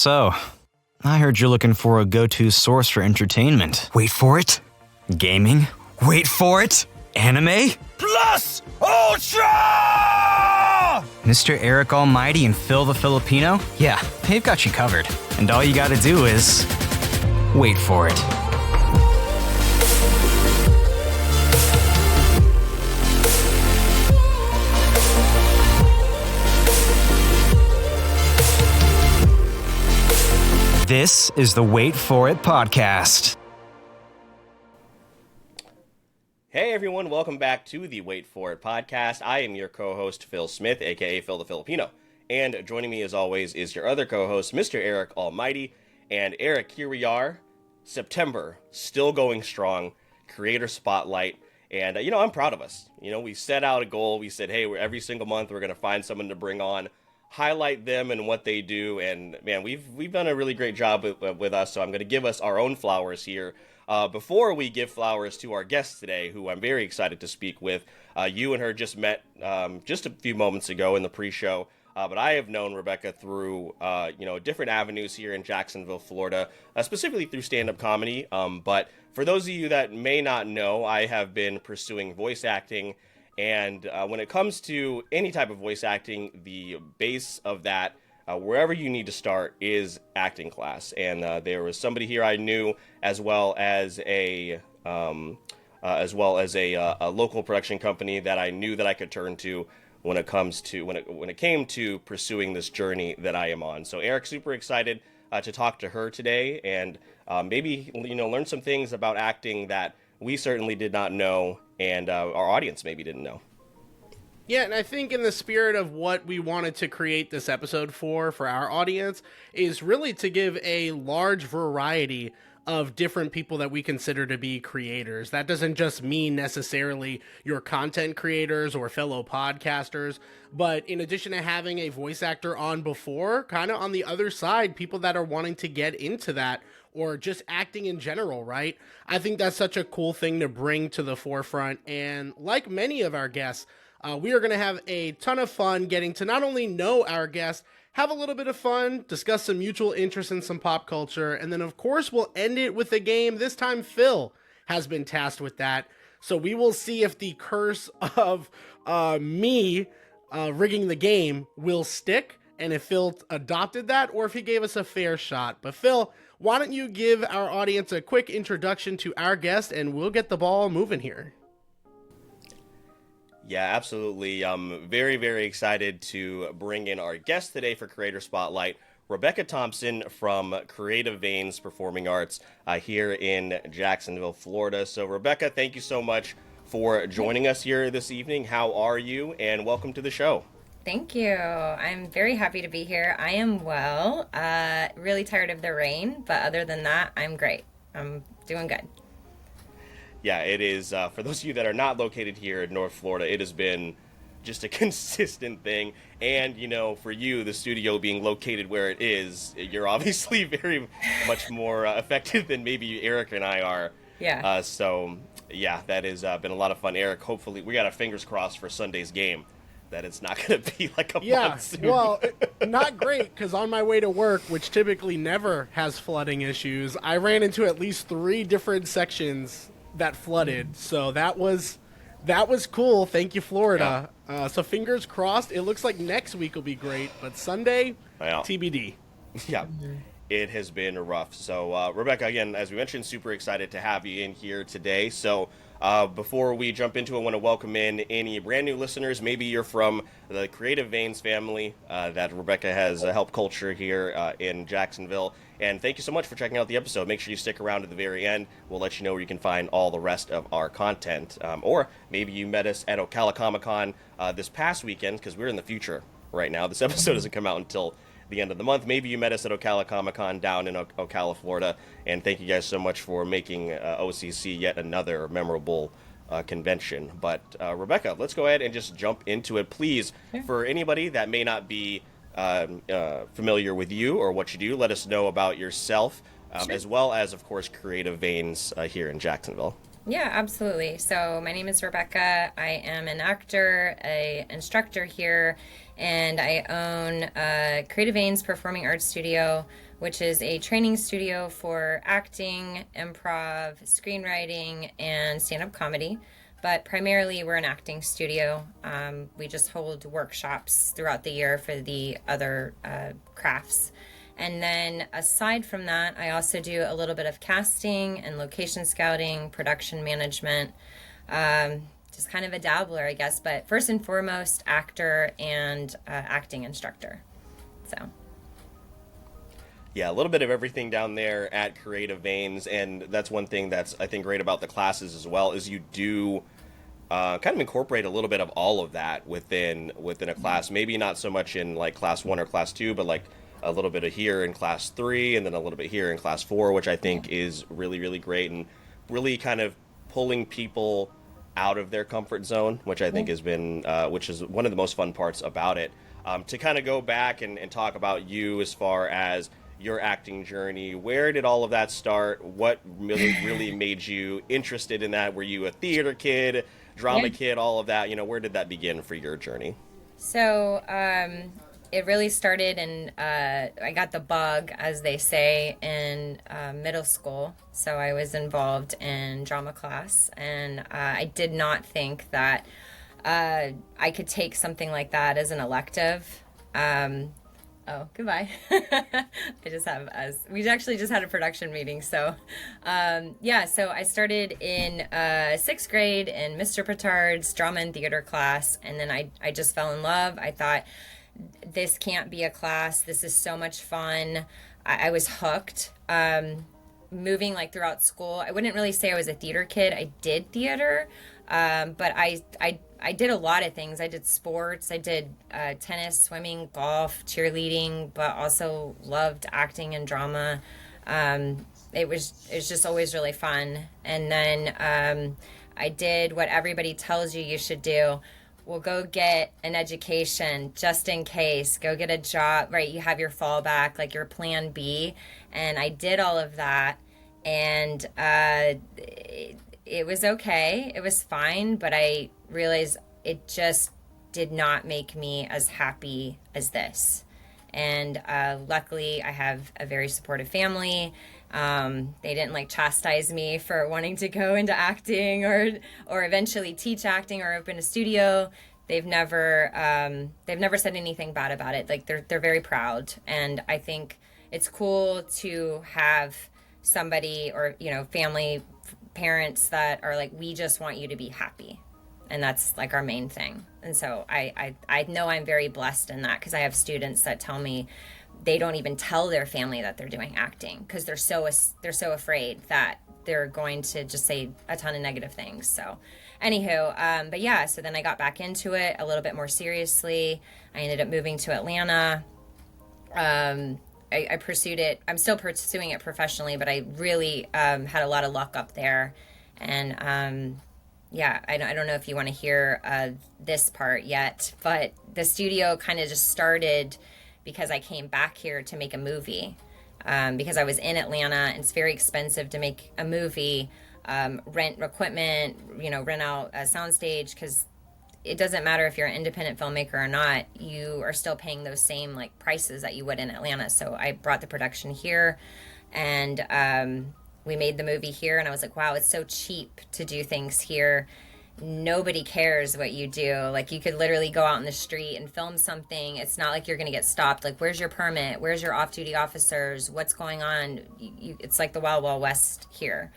So, I heard you're looking for a go-to source for entertainment. Wait for it. Gaming? Wait for it. Anime? Plus Ultra! Mr. Eric Almighty and Phil the Filipino? Yeah, they've got you covered. And all you gotta do is... wait for it. This is the Wait For It podcast. Hey everyone, welcome back to the Wait For It podcast. I am your co-host, Phil Smith, aka Phil the Filipino. And joining me as always is your other co-host, Mr. Eric Almighty. And Eric, here we are, September, still going strong, Creator Spotlight. And, I'm proud of us. We set out a goal. We said, hey, every single month we're going to find someone to bring on, highlight them and what they do, and man, we've done a really great job with us, so I'm going to give us our own flowers here. Before we give flowers to our guest today, who I'm very excited to speak with, you and her just met just a few moments ago in the pre-show, but I have known Rebecca through, different avenues here in Jacksonville, Florida, specifically through stand-up comedy, but for those of you that may not know, I have been pursuing voice acting. And when it comes to any type of voice acting, the base of that, wherever you need to start, is acting class. And there was somebody here I knew, as well as a local production company that I knew that I could turn to when it came to pursuing this journey that I am on. So Eric, super excited to talk to her today, and maybe learn some things about acting that we certainly did not know, and our audience maybe didn't know. Yeah, and I think in the spirit of what we wanted to create this episode for our audience is really to give a large variety of different people that we consider to be creators. That doesn't just mean necessarily your content creators or fellow podcasters, but in addition to having a voice actor on before, kind of on the other side, people that are wanting to get into that or just acting in general, right? I think that's such a cool thing to bring to the forefront. And like many of our guests, we are going to have a ton of fun getting to not only know our guests, have a little bit of fun, discuss some mutual interest in some pop culture, and then of course we'll end it with a game. This time Phil has been tasked with that. So we will see if the curse of me rigging the game will stick, and if Phil adopted that, or if he gave us a fair shot. But Phil, why don't you give our audience a quick introduction to our guest, and we'll get the ball moving here. Yeah, absolutely. I'm very, very excited to bring in our guest today for Creator Spotlight, Rebecca Thompson from Creative Veins Performing Arts here in Jacksonville, Florida. So Rebecca, thank you so much for joining us here this evening. How are you? And welcome to the show. Thank you. I'm very happy to be here. I am well, really tired of the rain, but other than that, I'm great. I'm doing good. Yeah, it is. For those of you that are not located here in North Florida, it has been just a consistent thing. And, for you, the studio being located where it is, you're obviously very much more affected than maybe Eric and I are. Yeah. That has been a lot of fun. Eric, hopefully, we got our fingers crossed for Sunday's game, that it's not going to be like a monsoon. Well, not great, because on my way to work, which typically never has flooding issues, I ran into at least 3 different sections that flooded, so that was cool. Thank you, Florida. Yeah. So fingers crossed. It looks like next week will be great, but Sunday, TBD. Yeah, it has been rough. So Rebecca, again, as we mentioned, super excited to have you in here today. So before we jump into it, I want to welcome in any brand new listeners. Maybe you're from the Creative Veins family that Rebecca has helped culture here in Jacksonville. And thank you so much for checking out the episode. Make sure you stick around to the very end. We'll let you know where you can find all the rest of our content. Or maybe you met us at Ocala Comic-Con this past weekend, because we're in the future right now. This episode doesn't come out until the end of the month. Maybe you met us at Ocala Comic-Con down in Ocala, Florida. And thank you guys so much for making OCC yet another memorable convention. But Rebecca, let's go ahead and just jump into it. Please, for anybody that may not be familiar with you or what you do, let us know about yourself, as well as, of course, Creative Veins here in Jacksonville. Yeah, absolutely. So my name is Rebecca. I am an actor, a instructor here, and I own Creative Veins Performing Arts Studio, which is a training studio for acting, improv, screenwriting, and stand-up comedy. But primarily, we're an acting studio. We just hold workshops throughout the year for the other crafts. And then aside from that, I also do a little bit of casting and location scouting, production management, just kind of a dabbler, I guess. But first and foremost, actor and acting instructor. So. Yeah, a little bit of everything down there at Creative Veins, and that's one thing that's, I think, great about the classes as well, is you do kind of incorporate a little bit of all of that within a class. Maybe not so much in like class 1 or class 2, but like a little bit of here in class 3 and then a little bit here in class 4, which I think is really, really great, and really kind of pulling people out of their comfort zone, which I think has been, which is one of the most fun parts about it. To kind of go back and talk about you as far as your acting journey, where did all of that start? What really made you interested in that? Were you a theater kid, drama kid, all of that? You know, where did that begin for your journey? So, it really started in, I got the bug, as they say, in middle school. So I was involved in drama class, and I did not think that I could take something like that as an elective. Oh, goodbye. We actually just had a production meeting. So, so I started in 6th grade in Mr. Petard's drama and theater class. And then I just fell in love. I thought, this can't be a class. This is so much fun. I was hooked. Moving like throughout school, I wouldn't really say I was a theater kid. I did theater, but I did a lot of things. I did sports. I did tennis, swimming, golf, cheerleading, but also loved acting and drama. It was just always really fun. And then I did what everybody tells you should do. Well, go get an education just in case. Go get a job, right? You have your fallback, like your plan B. And I did all of that. And it was okay. It was fine. But I realized it just did not make me as happy as this. And luckily, I have a very supportive family. They didn't like chastise me for wanting to go into acting or eventually teach acting or open a studio. They've never said anything bad about it. Like they're very proud, and I think it's cool to have somebody or family, parents that are like, we just want you to be happy. And that's like our main thing. And so I know I'm very blessed in that, because I have students that tell me they don't even tell their family that they're doing acting because they're so afraid that they're going to just say a ton of negative things. So anywho, but yeah, so then I got back into it a little bit more seriously. I ended up moving to Atlanta. I pursued it. I'm still pursuing it professionally, but I really had a lot of luck up there. And I don't know if you want to hear this part yet, but the studio kind of just started because I came back here to make a movie. Because I was in Atlanta, and it's very expensive to make a movie, rent equipment, rent out a soundstage, because it doesn't matter if you're an independent filmmaker or not, you are still paying those same like prices that you would in Atlanta. So I brought the production here, and we made the movie here, and I was like, wow, it's so cheap to do things here. Nobody cares what you do. Like, you could literally go out in the street and film something. It's not like you're going to get stopped. Like, where's your permit? Where's your off-duty officers? What's going on? It's like the Wild Wild West here.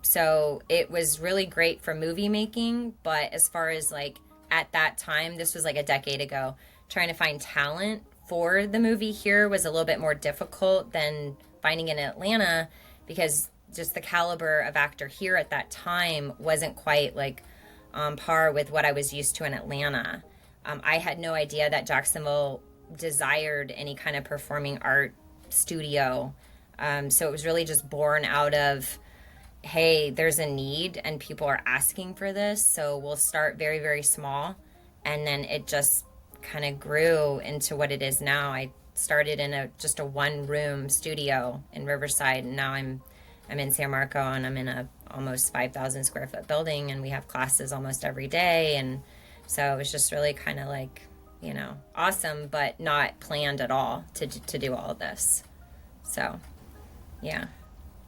So it was really great for movie making. But as far as like at that time, this was like a decade ago, trying to find talent for the movie here was a little bit more difficult than finding it in Atlanta, because just the caliber of actor here at that time wasn't quite like on par with what I was used to in Atlanta. I had no idea that Jacksonville desired any kind of performing art studio. So it was really just born out of, hey, there's a need and people are asking for this. So we'll start very, very small. And then it just kind of grew into what it is now. I started in just a one-room studio in Riverside, and now I'm I'm in San Marco, and I'm in a almost 5,000 square foot building, and we have classes almost every day. And so it was just really kind of like, you know, awesome, but not planned at all to do all of this. So, yeah.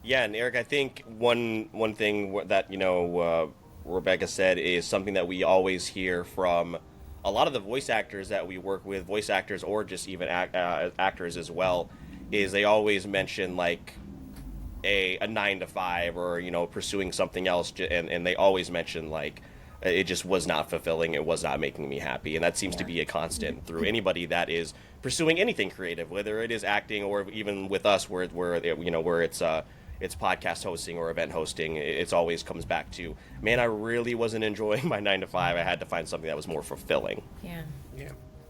Yeah, and Eric, I think one thing that, you know, Rebecca said is something that we always hear from a lot of the voice actors that we work with, voice actors or just even actors as well, is they always mention like a 9 to 5 or, you know, pursuing something else, and they always mention like it just was not fulfilling, it was not making me happy. And that seems to be a constant through anybody that is pursuing anything creative, whether it is acting or even with us where it's podcast hosting or event hosting. It's always comes back to, man, I really wasn't enjoying my 9 to 5. I had to find something that was more fulfilling.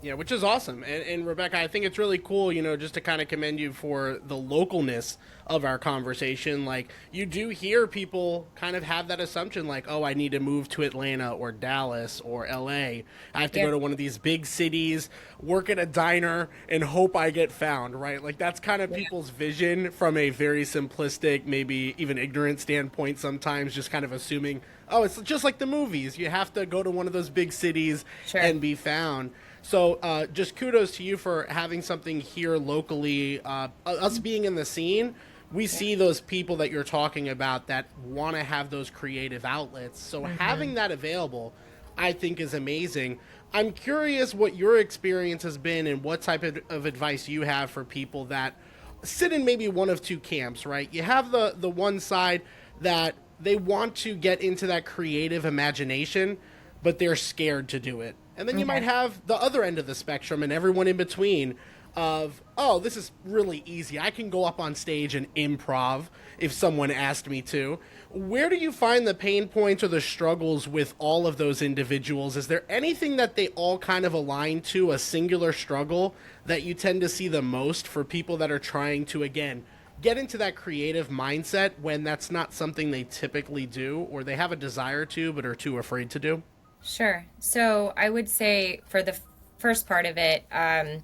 Yeah, which is awesome. And Rebecca, I think it's really cool, you know, just to kind of commend you for the localness of our conversation. Like, you do hear people kind of have that assumption, like, oh, I need to move to Atlanta or Dallas or LA. I have to go to one of these big cities, work at a diner, and hope I get found, right? Like, that's kind of people's vision from a very simplistic, maybe even ignorant standpoint sometimes, just kind of assuming, oh, it's just like the movies. You have to go to one of those big cities and be found. So just kudos to you for having something here locally. Us being in the scene, we see those people that you're talking about that want to have those creative outlets. So having that available, I think, is amazing. I'm curious what your experience has been and what type of advice you have for people that sit in maybe one of two camps, right? You have the one side that they want to get into that creative imagination, but they're scared to do it. And then you might have the other end of the spectrum and everyone in between of, oh, this is really easy. I can go up on stage and improv if someone asked me to. Where do you find the pain points or the struggles with all of those individuals? Is there anything that they all kind of align to, a singular struggle that you tend to see the most for people that are trying to, again, get into that creative mindset when that's not something they typically do, or they have a desire to but are too afraid to do? Sure. So I would say for the first part of it, and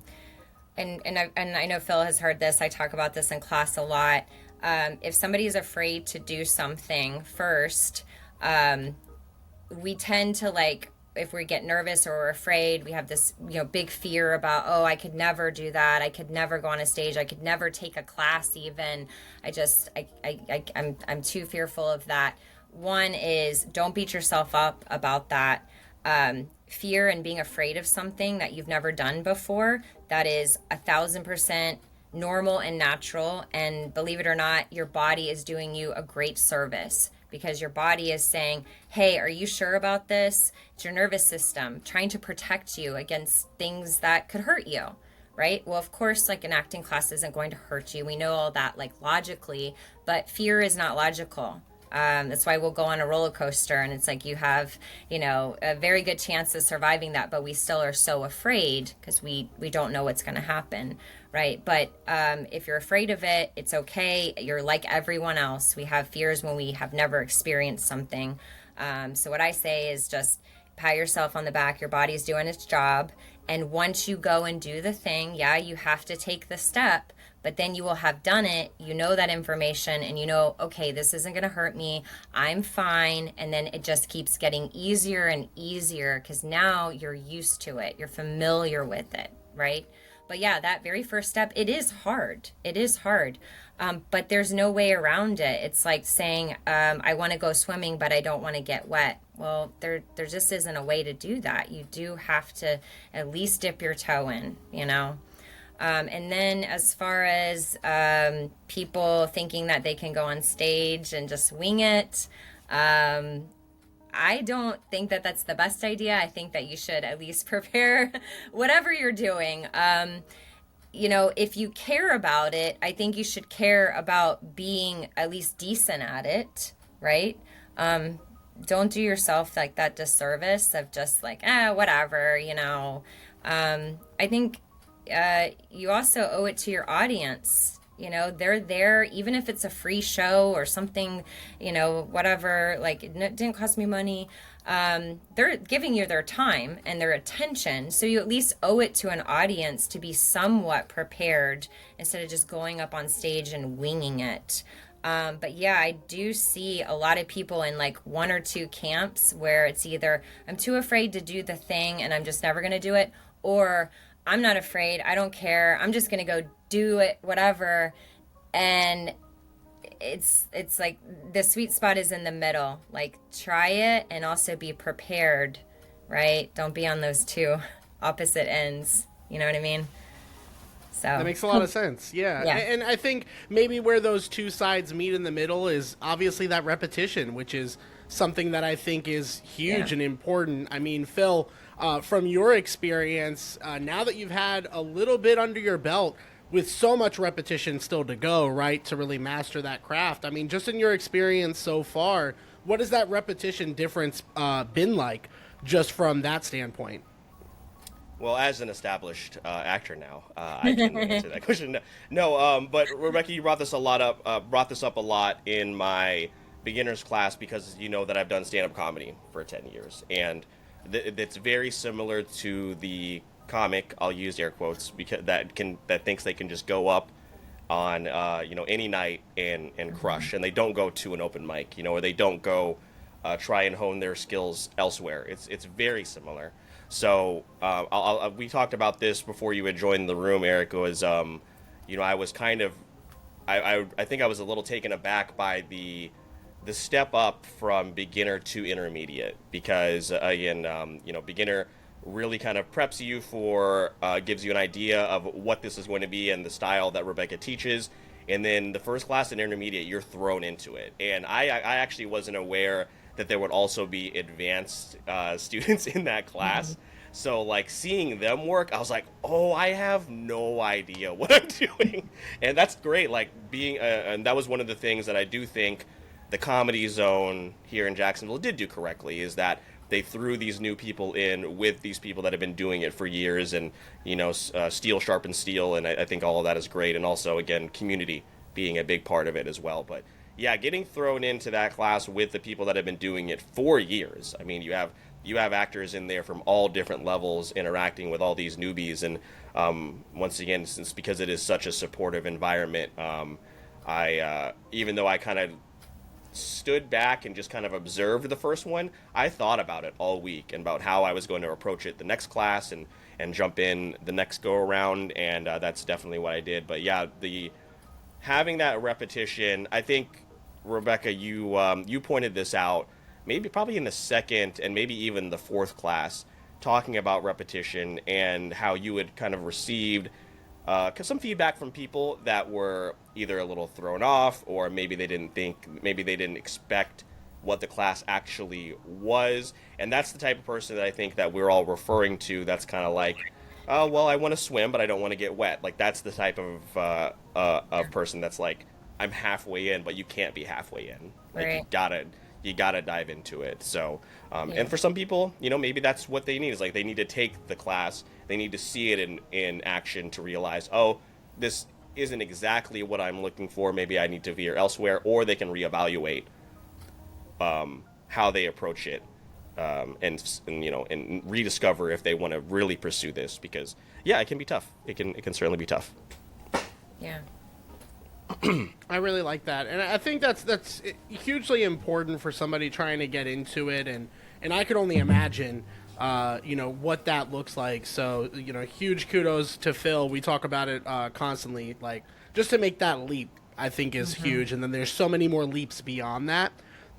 I know Phil has heard this, I talk about this in class a lot. If somebody is afraid to do something first, we tend to, like, if we get nervous or we're afraid, we have this, you know, big fear about, oh, I could never do that. I could never go on a stage. I could never take a class even. I'm too fearful of that. One is, don't beat yourself up about that. Fear and being afraid of something that you've never done before, that is 1,000% normal and natural. And believe it or not, your body is doing you a great service, because your body is saying, hey, are you sure about this? It's your nervous system trying to protect you against things that could hurt you, right? Well, of course, like, an acting class isn't going to hurt you. We know all that, like, logically, but fear is not logical. That's why we'll go on a roller coaster and it's like you have, you know, a very good chance of surviving that, but we still are so afraid because we don't know what's going to happen, right? But if you're afraid of it, it's okay. You're like everyone else. We have fears when we have never experienced something. So what I say is just pat yourself on the back. Your body's doing its job. And once you go and do the thing, yeah, you have to take the step, but then you will have done it. You know that information and you know, okay, this isn't going to hurt me. I'm fine. And then it just keeps getting easier and easier because now you're used to it. You're familiar with it, right? But yeah, that very first step, it is hard. It is hard. But there's no way around it. It's like saying, I want to go swimming, but I don't want to get wet. Well, there just isn't a way to do that. You do have to at least dip your toe in, you know? And then as far as people thinking that they can go on stage and just wing it, I don't think that that's the best idea. I think that you should at least prepare whatever you're doing. You know, if you care about it, I think you should care about being at least decent at it, right? Don't do yourself like that disservice of just like, whatever, you know. I think you also owe it to your audience You know, they're there, even if it's a free show or something, you know, whatever, like it didn't cost me money. They're giving you their time and their attention. So you at least owe it to an audience to be somewhat prepared instead of just going up on stage and winging it. But yeah, I do see a lot of people in like one or two camps where it's either I'm too afraid to do the thing and I'm just never going to do it, or I'm not afraid, I don't care, I'm just going to go do it, whatever. And it's like the sweet spot is in the middle. Like, try it and also be prepared, right? Don't be on those two opposite ends. You know what I mean? So that makes a lot of sense. Yeah. And I think maybe where those two sides meet in the middle is obviously that repetition, which is something that I think is huge and important. I mean, Phil, from your experience, now that you've had a little bit under your belt with so much repetition still to go, right, to really master that craft, I mean, just in your experience so far, what has that repetition difference been like just from that standpoint? Well, as an established actor now, I can answer that question. No, but Rebecca, you brought this up a lot in my beginners class because you know that I've done stand-up comedy for 10 years, and it's very similar to the comic. I'll use air quotes because that thinks they can just go up on any night and crush, and they don't go to an open mic, or they don't go try and hone their skills elsewhere. It's very similar. So we talked about this before you had joined the room, Eric. Was I was kind of I think I was a little taken aback by the step up from beginner to intermediate because beginner really kind of preps you for gives you an idea of what this is going to be and the style that Rebecca teaches, and then the first class and intermediate you're thrown into it. And I actually wasn't aware that there would also be advanced students in that class. So, like, seeing them work, I was like, oh, I have no idea what I'm doing. And that's great. Like, and that was one of the things that I do think the Comedy Zone here in Jacksonville did do correctly, is that they threw these new people in with these people that have been doing it for years, and, steel sharpens steel, and I think all of that is great. And also, again, community being a big part of it as well. But yeah, getting thrown into that class with the people that have been doing it for years. I mean, you have actors in there from all different levels interacting with all these newbies, and once again, because it is such a supportive environment, I even though I kind of stood back and just kind of observed the first one, I thought about it all week and about how I was going to approach it the next class and jump in the next go around, and that's definitely what I did. But yeah, having that repetition, I think, Rebecca, you pointed this out, probably in the second and maybe even the fourth class, talking about repetition and how you had kind of received some feedback from people that were either a little thrown off, or maybe they didn't expect what the class actually was. And that's the type of person that I think that we're all referring to. That's kind of like, oh, well, I want to swim, but I don't want to get wet. Like, that's the type of person that's like, I'm halfway in, but you can't be halfway in. Like, right. You gotta dive into it. So, and for some people, maybe that's what they need. Is like they need to take the class, they need to see it in action to realize, oh, this isn't exactly what I'm looking for. Maybe I need to veer elsewhere, or they can reevaluate how they approach it, and rediscover if they want to really pursue this. Because it can be tough. It can certainly be tough. Yeah. I really like that, and I think that's hugely important for somebody trying to get into it, and I could only imagine, what that looks like. So, huge kudos to Phil. We talk about it constantly, like, just to make that leap, I think is huge, and then there's so many more leaps beyond that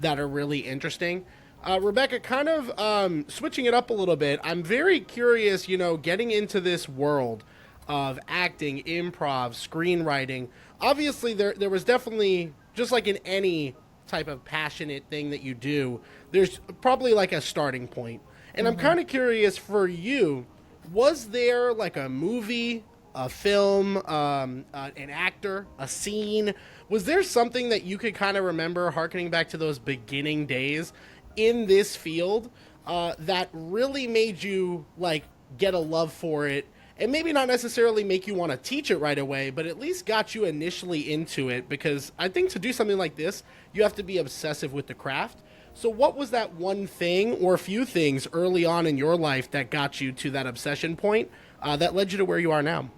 are really interesting. Rebecca, kind of switching it up a little bit, I'm very curious, getting into this world of acting, improv, screenwriting. Obviously, there was definitely, just like in any type of passionate thing that you do, there's probably like a starting point. And I'm kind of curious for you, was there like a movie, a film, an actor, a scene? Was there something that you could kind of remember, harkening back to those beginning days in this field, that really made you like get a love for it and maybe not necessarily make you want to teach it right away, but at least got you initially into it, because I think to do something like this, you have to be obsessive with the craft. So what was that one thing or a few things early on in your life that got you to that obsession point that led you to where you are now?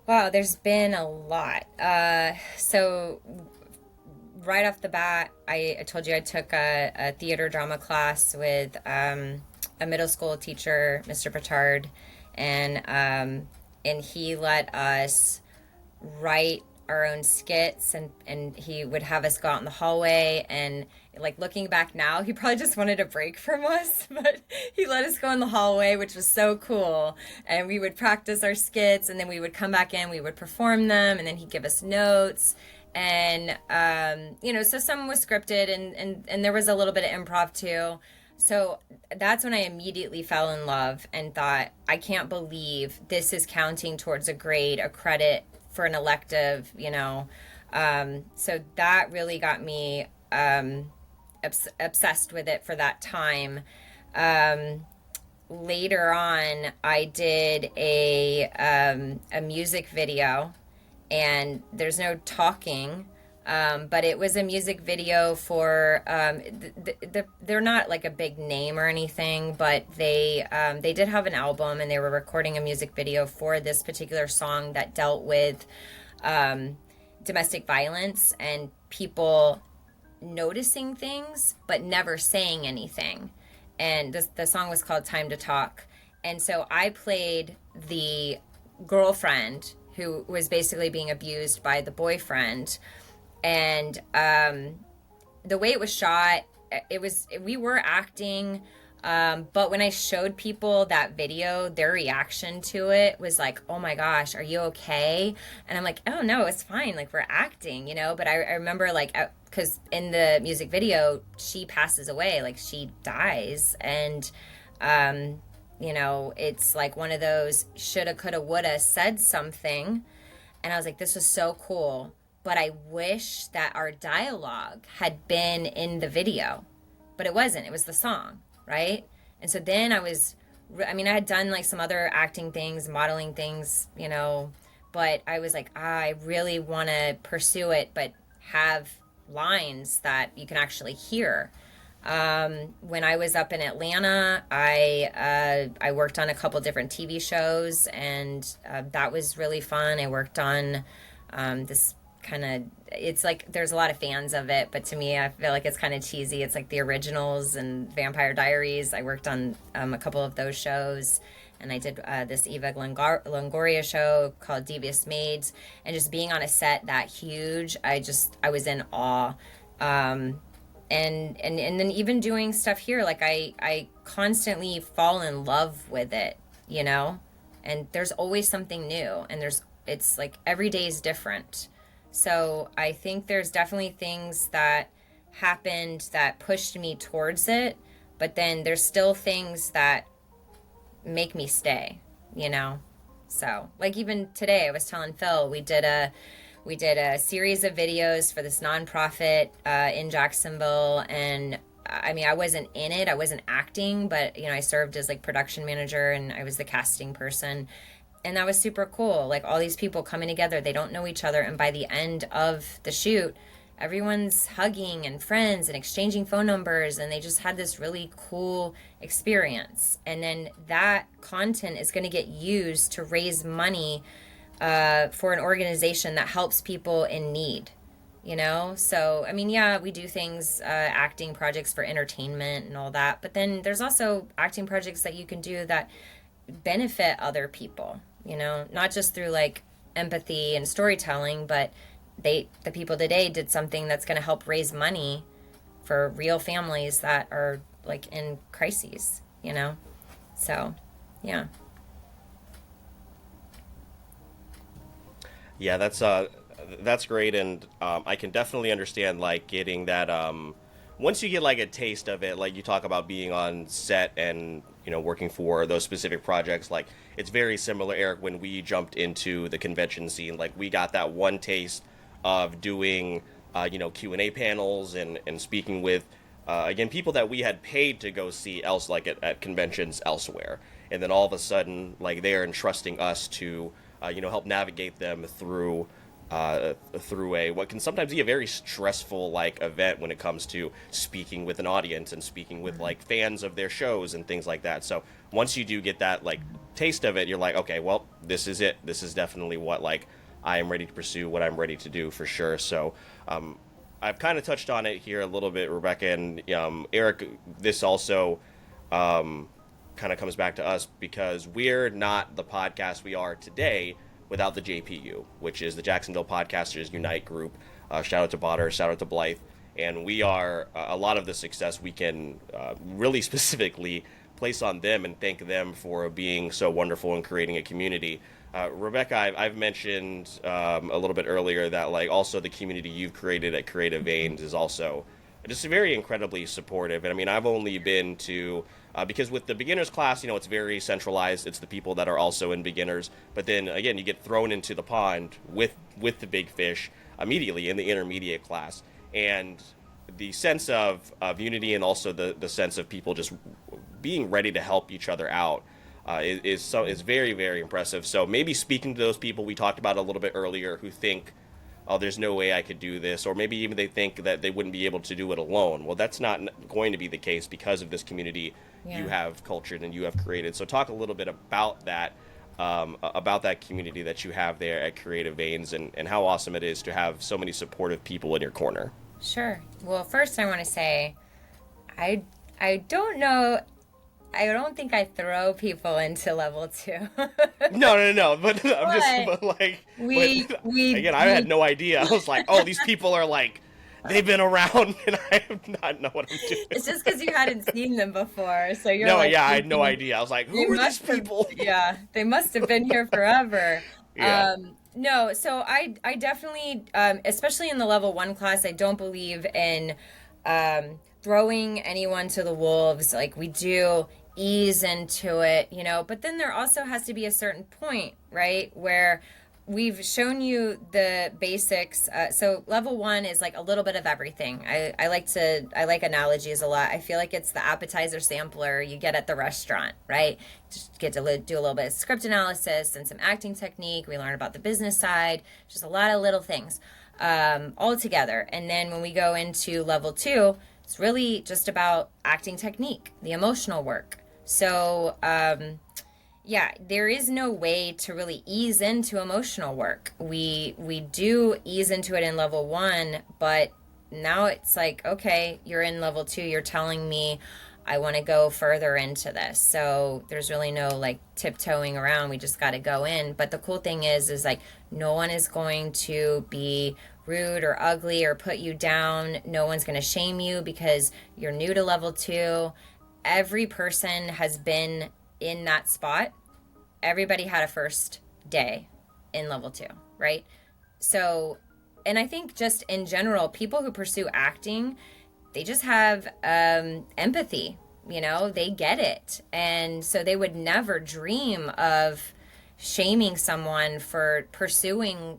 Wow, there's been a lot. So right off the bat, I told you I took a theater drama class with a middle school teacher, Mr. Petard, and he let us write our own skits, and he would have us go out in the hallway, and like looking back now, he probably just wanted a break from us, but he let us go in the hallway, which was so cool. And we would practice our skits, and then we would come back in, we would perform them, and then he'd give us notes. And so some was scripted, and there was a little bit of improv too. So that's when I immediately fell in love and thought, I can't believe this is counting towards a grade, a credit for an elective, so that really got me obsessed with it for that time. Later on, I did a music video, and there's no talking, but it was a music video for they're not like a big name or anything, but they did have an album, and they were recording a music video for this particular song that dealt with domestic violence and people noticing things but never saying anything. And the song was called Time to Talk. And so I played the girlfriend who was basically being abused by the boyfriend. And the way it was shot, we were acting, but when I showed people that video, their reaction to it was like, oh my gosh, are you okay? And I'm like, oh no, it's fine, like we're acting, but I remember like, because in the music video, she passes away, like she dies, and it's like one of those shoulda, coulda, woulda, said something, and I was like, this was so cool. But I wish that our dialogue had been in the video, but it wasn't. It was the song, right? And so then I had done like some other acting things, modeling things, but I was like, I really want to pursue it, but have lines that you can actually hear. When I was up in Atlanta, I worked on a couple different TV shows, and that was really fun. I worked on this kind of, it's like there's a lot of fans of it, but to me I feel like it's kind of cheesy. It's like The Originals and Vampire Diaries. I worked on a couple of those shows, and I did this Eva Longoria show called Devious Maids, and just being on a set that huge, I was in awe. And then even doing stuff here, like I constantly fall in love with it, and there's always something new, and it's like every day is different. So I think there's definitely things that happened that pushed me towards it, but then there's still things that make me stay, So like even today, I was telling Phil, we did a series of videos for this nonprofit in Jacksonville, and I wasn't in it, I wasn't acting, but I served as like production manager, and I was the casting person. And that was super cool. Like all these people coming together, they don't know each other. And by the end of the shoot, everyone's hugging and friends and exchanging phone numbers. And they just had this really cool experience. And then that content is going to get used to raise money for an organization that helps people in need. So, we do things, acting projects for entertainment and all that. But then there's also acting projects that you can do that benefit other people, not just through like empathy and storytelling, but the people today did something that's going to help raise money for real families that are like in crises, so yeah. Yeah, that's great, and I can definitely understand like getting that once you get like a taste of it, like you talk about being on set and working for those specific projects, like it's very similar, Eric, when we jumped into the convention scene. Like we got that one taste of doing Q&A panels and speaking with again people that we had paid to go see else, like at conventions elsewhere. and then all of a sudden, like, they're entrusting us to, help navigate them through a what can sometimes be a very stressful like event when it comes to speaking with an audience and speaking with like fans of their shows and things like that. So once you do get that like taste of it, you're like, okay, well, this is it. This is definitely what like I am ready to pursue, what I'm ready to do for sure. So I've kind of touched on it here a little bit, Rebecca and Eric. This also kind of comes back to us because we're not the podcast we are today without the JPU, which is the Jacksonville Podcasters Unite group. Shout out to Botter, shout out to Blythe. And we are, a lot of the success we can really specifically place on them and thank them for being so wonderful in creating a community. Rebecca, I've mentioned a little bit earlier that like also the community you've created at Creative Veins is also just very incredibly supportive. And I mean, I've only been to, because with the beginners class, it's very centralized. It's the people that are also in beginners. But then again, you get thrown into the pond with the big fish immediately in the intermediate class. And the sense of unity and also the sense of people just being ready to help each other out is very, very impressive. So maybe speaking to those people we talked about a little bit earlier who think, oh, there's no way I could do this, or maybe even they think that they wouldn't be able to do it alone. Well, that's not going to be the case because of this community you have cultured and you have created. So talk a little bit about that community that you have there at Creative Veins and how awesome it is to have so many supportive people in your corner. Sure. Well, first I want to say, I don't know. I don't think I throw people into level 2. No. But again, I had no idea. I was like, oh, these people are like, they've been around, and I have not know what I'm doing. It's just because you hadn't seen them before, so you're I had no idea. I was like, who are these people? They must have been here forever. Yeah. No, so I definitely, especially in the level 1 class, I don't believe in throwing anyone to the wolves. Like, we do ease into it, but then there also has to be a certain point, right, where we've shown you the basics. So level 1 is like a little bit of everything. I like analogies a lot. I feel like it's the appetizer sampler you get at the restaurant, right? Just get to do a little bit of script analysis and some acting technique. We learn about the business side, just a lot of little things all together. And then when we go into level 2, it's really just about acting technique, the emotional work. So, there is no way to really ease into emotional work. We do ease into it in level 1, but now it's like, okay, you're in level 2, you're telling me I want to go further into this. So there's really no like tiptoeing around. We just got to go in. But the cool thing is like no one is going to be rude or ugly or put you down. No one's going to shame you because you're new to level 2. Every person has been in that spot. Everybody had a first day in level 2, right? So, and I think just in general, people who pursue acting, they just have empathy, they get it. And so they would never dream of shaming someone for pursuing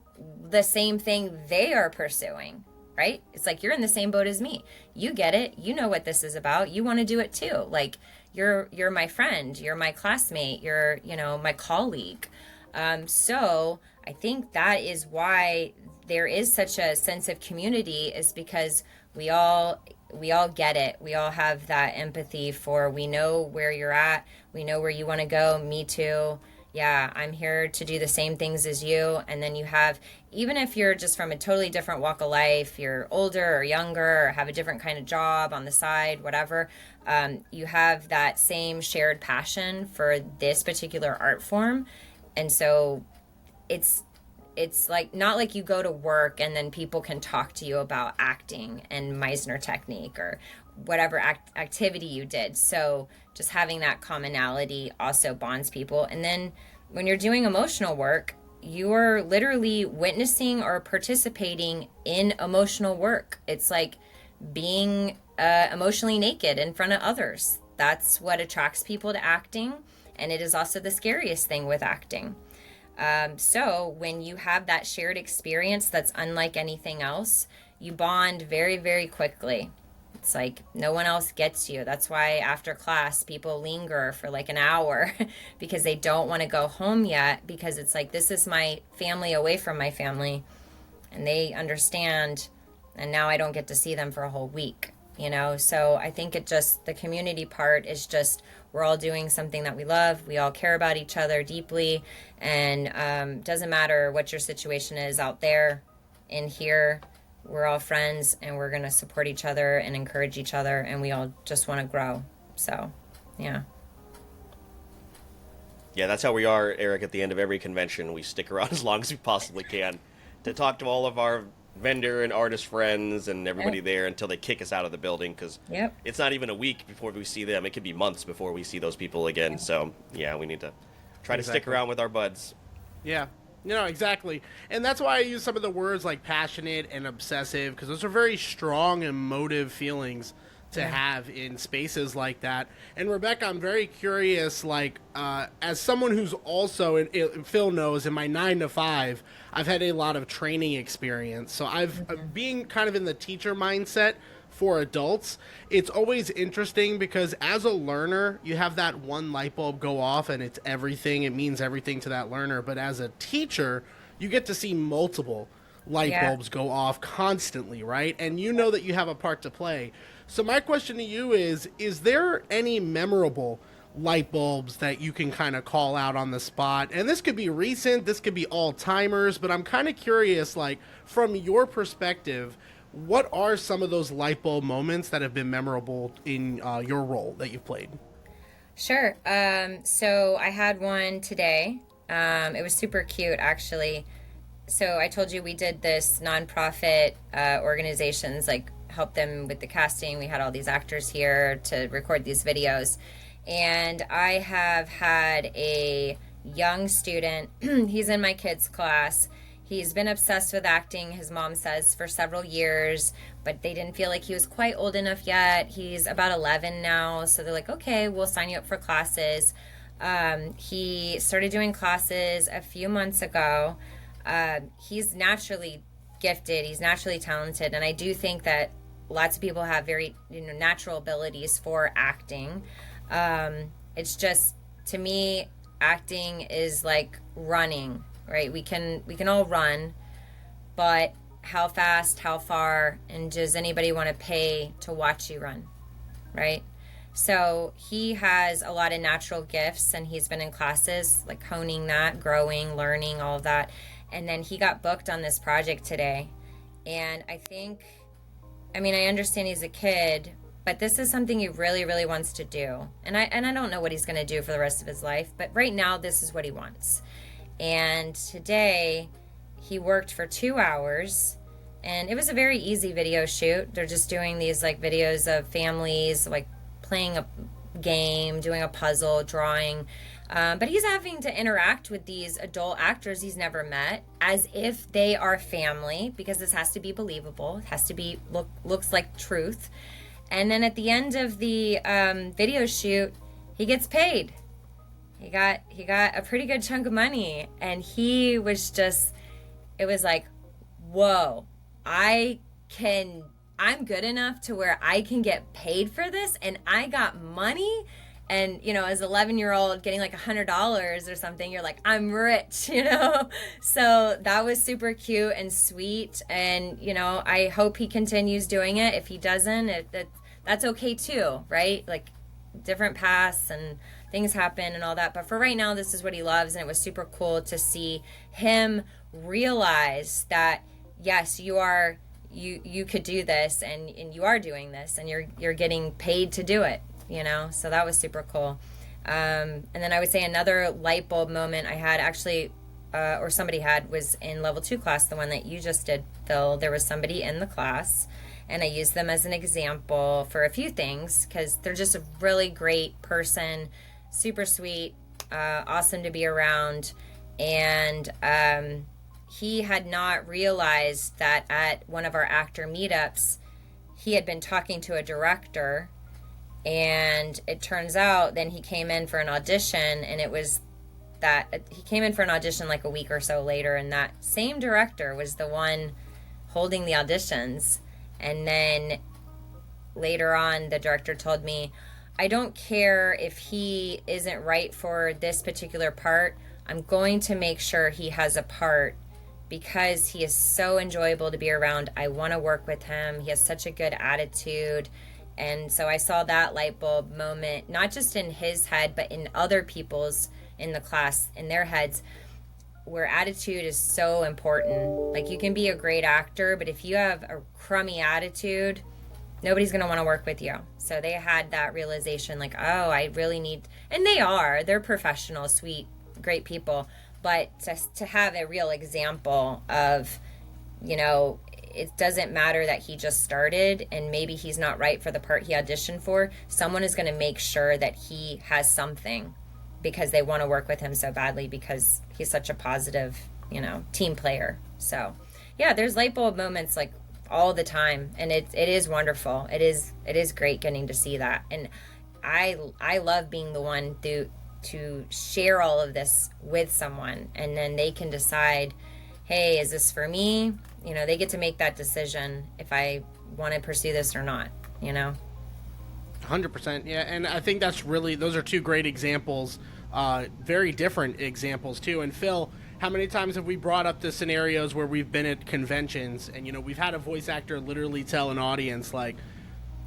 the same thing they are pursuing, right? It's like, you're in the same boat as me. You get it. You know what this is about. You want to do it too. Like, you're my friend. You're my classmate. You're, my colleague. So I think that is why there is such a sense of community, is because we all get it. We all have that empathy for, we know where you're at. We know where you want to go. Me too. Yeah, I'm here to do the same things as you. And then you have, even if you're just from a totally different walk of life, you're older or younger or have a different kind of job on the side, whatever, you have that same shared passion for this particular art form. And so it's like, not like you go to work and then people can talk to you about acting and Meisner technique or whatever activity you did. So just having that commonality also bonds people. And then when you're doing emotional work, you're literally witnessing or participating in emotional work. It's like being emotionally naked in front of others. That's what attracts people to acting. And it is also the scariest thing with acting. So when you have that shared experience that's unlike anything else, you bond very, very quickly. It's like no one else gets you. That's why after class, people linger for like an hour because they don't want to go home yet, because it's like, this is my family away from my family, and they understand, and now I don't get to see them for a whole week, you know? So I think the community part is just, we're all doing something that we love. We all care about each other deeply, and doesn't matter what your situation is out there, in here, we're all friends, and we're going to support each other and encourage each other, and we all just want to grow. So, yeah. Yeah, that's how we are, Eric. At the end of every convention, we stick around as long as we possibly can to talk to all of our vendor and artist friends and everybody there until they kick us out of the building, because it's not even a week before we see them. It could be months before we see those people again. So, yeah, we need to try to stick around with our buds. Yeah. Exactly. And that's why I use some of the words like passionate and obsessive, because those are very strong emotive feelings to have in spaces like that. And Rebecca, I'm very curious, like, as someone who's also, Phil knows, in my 9 to 5, I've had a lot of training experience. So being kind of in the teacher mindset for adults, it's always interesting because as a learner, you have that one light bulb go off and it's everything. It means everything to that learner. But as a teacher, you get to see multiple light bulbs go off constantly, right? And you know that you have a part to play. So my question to you is there any memorable light bulbs that you can kind of call out on the spot? And this could be recent, this could be all-timers, but I'm kind of curious, like, from your perspective, what are some of those light bulb moments that have been memorable in your role that you've played? Sure. So I had one today. It was super cute, actually. So I told you we did this nonprofit organizations, like help them with the casting. We had all these actors here to record these videos. And I have had a young student, he's in my kids' class. He's been obsessed with acting, his mom says, for several years, but they didn't feel like he was quite old enough yet. He's about 11 now, so they're like, okay, we'll sign you up for classes. He started doing classes a few months ago. He's naturally gifted, he's naturally talented, and I do think that lots of people have very natural abilities for acting. It's just, to me, acting is like running. Right, we can all run, but how fast, how far, and does anybody want to pay to watch you run, right? So he has a lot of natural gifts, and he's been in classes, like honing that, growing, learning, all of that. And then he got booked on this project today. And I understand he's a kid, but this is something he really, really wants to do. And I don't know what he's going to do for the rest of his life, but right now this is what he wants. And today he worked for 2 hours, and it was a very easy video shoot. They're just doing these like videos of families like playing a game, doing a puzzle, drawing. But he's having to interact with these adult actors he's never met as if they are family, because this has to be believable. It has to be looks like truth. And then at the end of the video shoot, he gets paid. He got a pretty good chunk of money, and he was just, it was like, whoa, I'm good enough to where I can get paid for this, and I got money. And, as an 11-year-old getting like $100 or something, you're like, I'm rich, So that was super cute and sweet. And, I hope he continues doing it. If he doesn't, that's okay too, right? Like, different paths and things happen and all that, but for right now, this is what he loves. And it was super cool to see him realize that, yes, you could do this, and you are doing this, and you're getting paid to do it, so that was super cool. And then I would say another light bulb moment I had actually, or somebody had, was in level 2 class, the one that you just did, Phil. There was somebody in the class, and I used them as an example for a few things, because they're just a really great person, super sweet, awesome to be around. And he had not realized that at one of our actor meetups, he had been talking to a director, and it turns out then he came in for an audition, and it was that he came in for an audition like a week or so later, and that same director was the one holding the auditions. And then later on, the director told me, I don't care if he isn't right for this particular part. I'm going to make sure he has a part because he is so enjoyable to be around. I want to work with him. He has such a good attitude. And so I saw that light bulb moment, not just in his head, but in other people's in the class, in their heads, where attitude is so important. Like, you can be a great actor, but if you have a crummy attitude, nobody's going to want to work with you. So they had that realization, like, oh, I really need, and they're professional, sweet, great people. But to have a real example of, you know, it doesn't matter that he just started and maybe he's not right for the part he auditioned for. Someone is going to make sure that he has something because they want to work with him so badly because he's such a positive, you know, team player. So, yeah, there's light bulb moments like all the time, and it is wonderful. It is great getting to see that, and I love being the one to share all of this with someone, and then they can decide, hey, is this for me? You know, they get to make that decision if I want to pursue this or not, you know? 100%. Yeah, and I think that's really, those are two great examples, very different examples too. And Phil, how many times have we brought up the scenarios where we've been at conventions and, you know, we've had a voice actor literally tell an audience, like,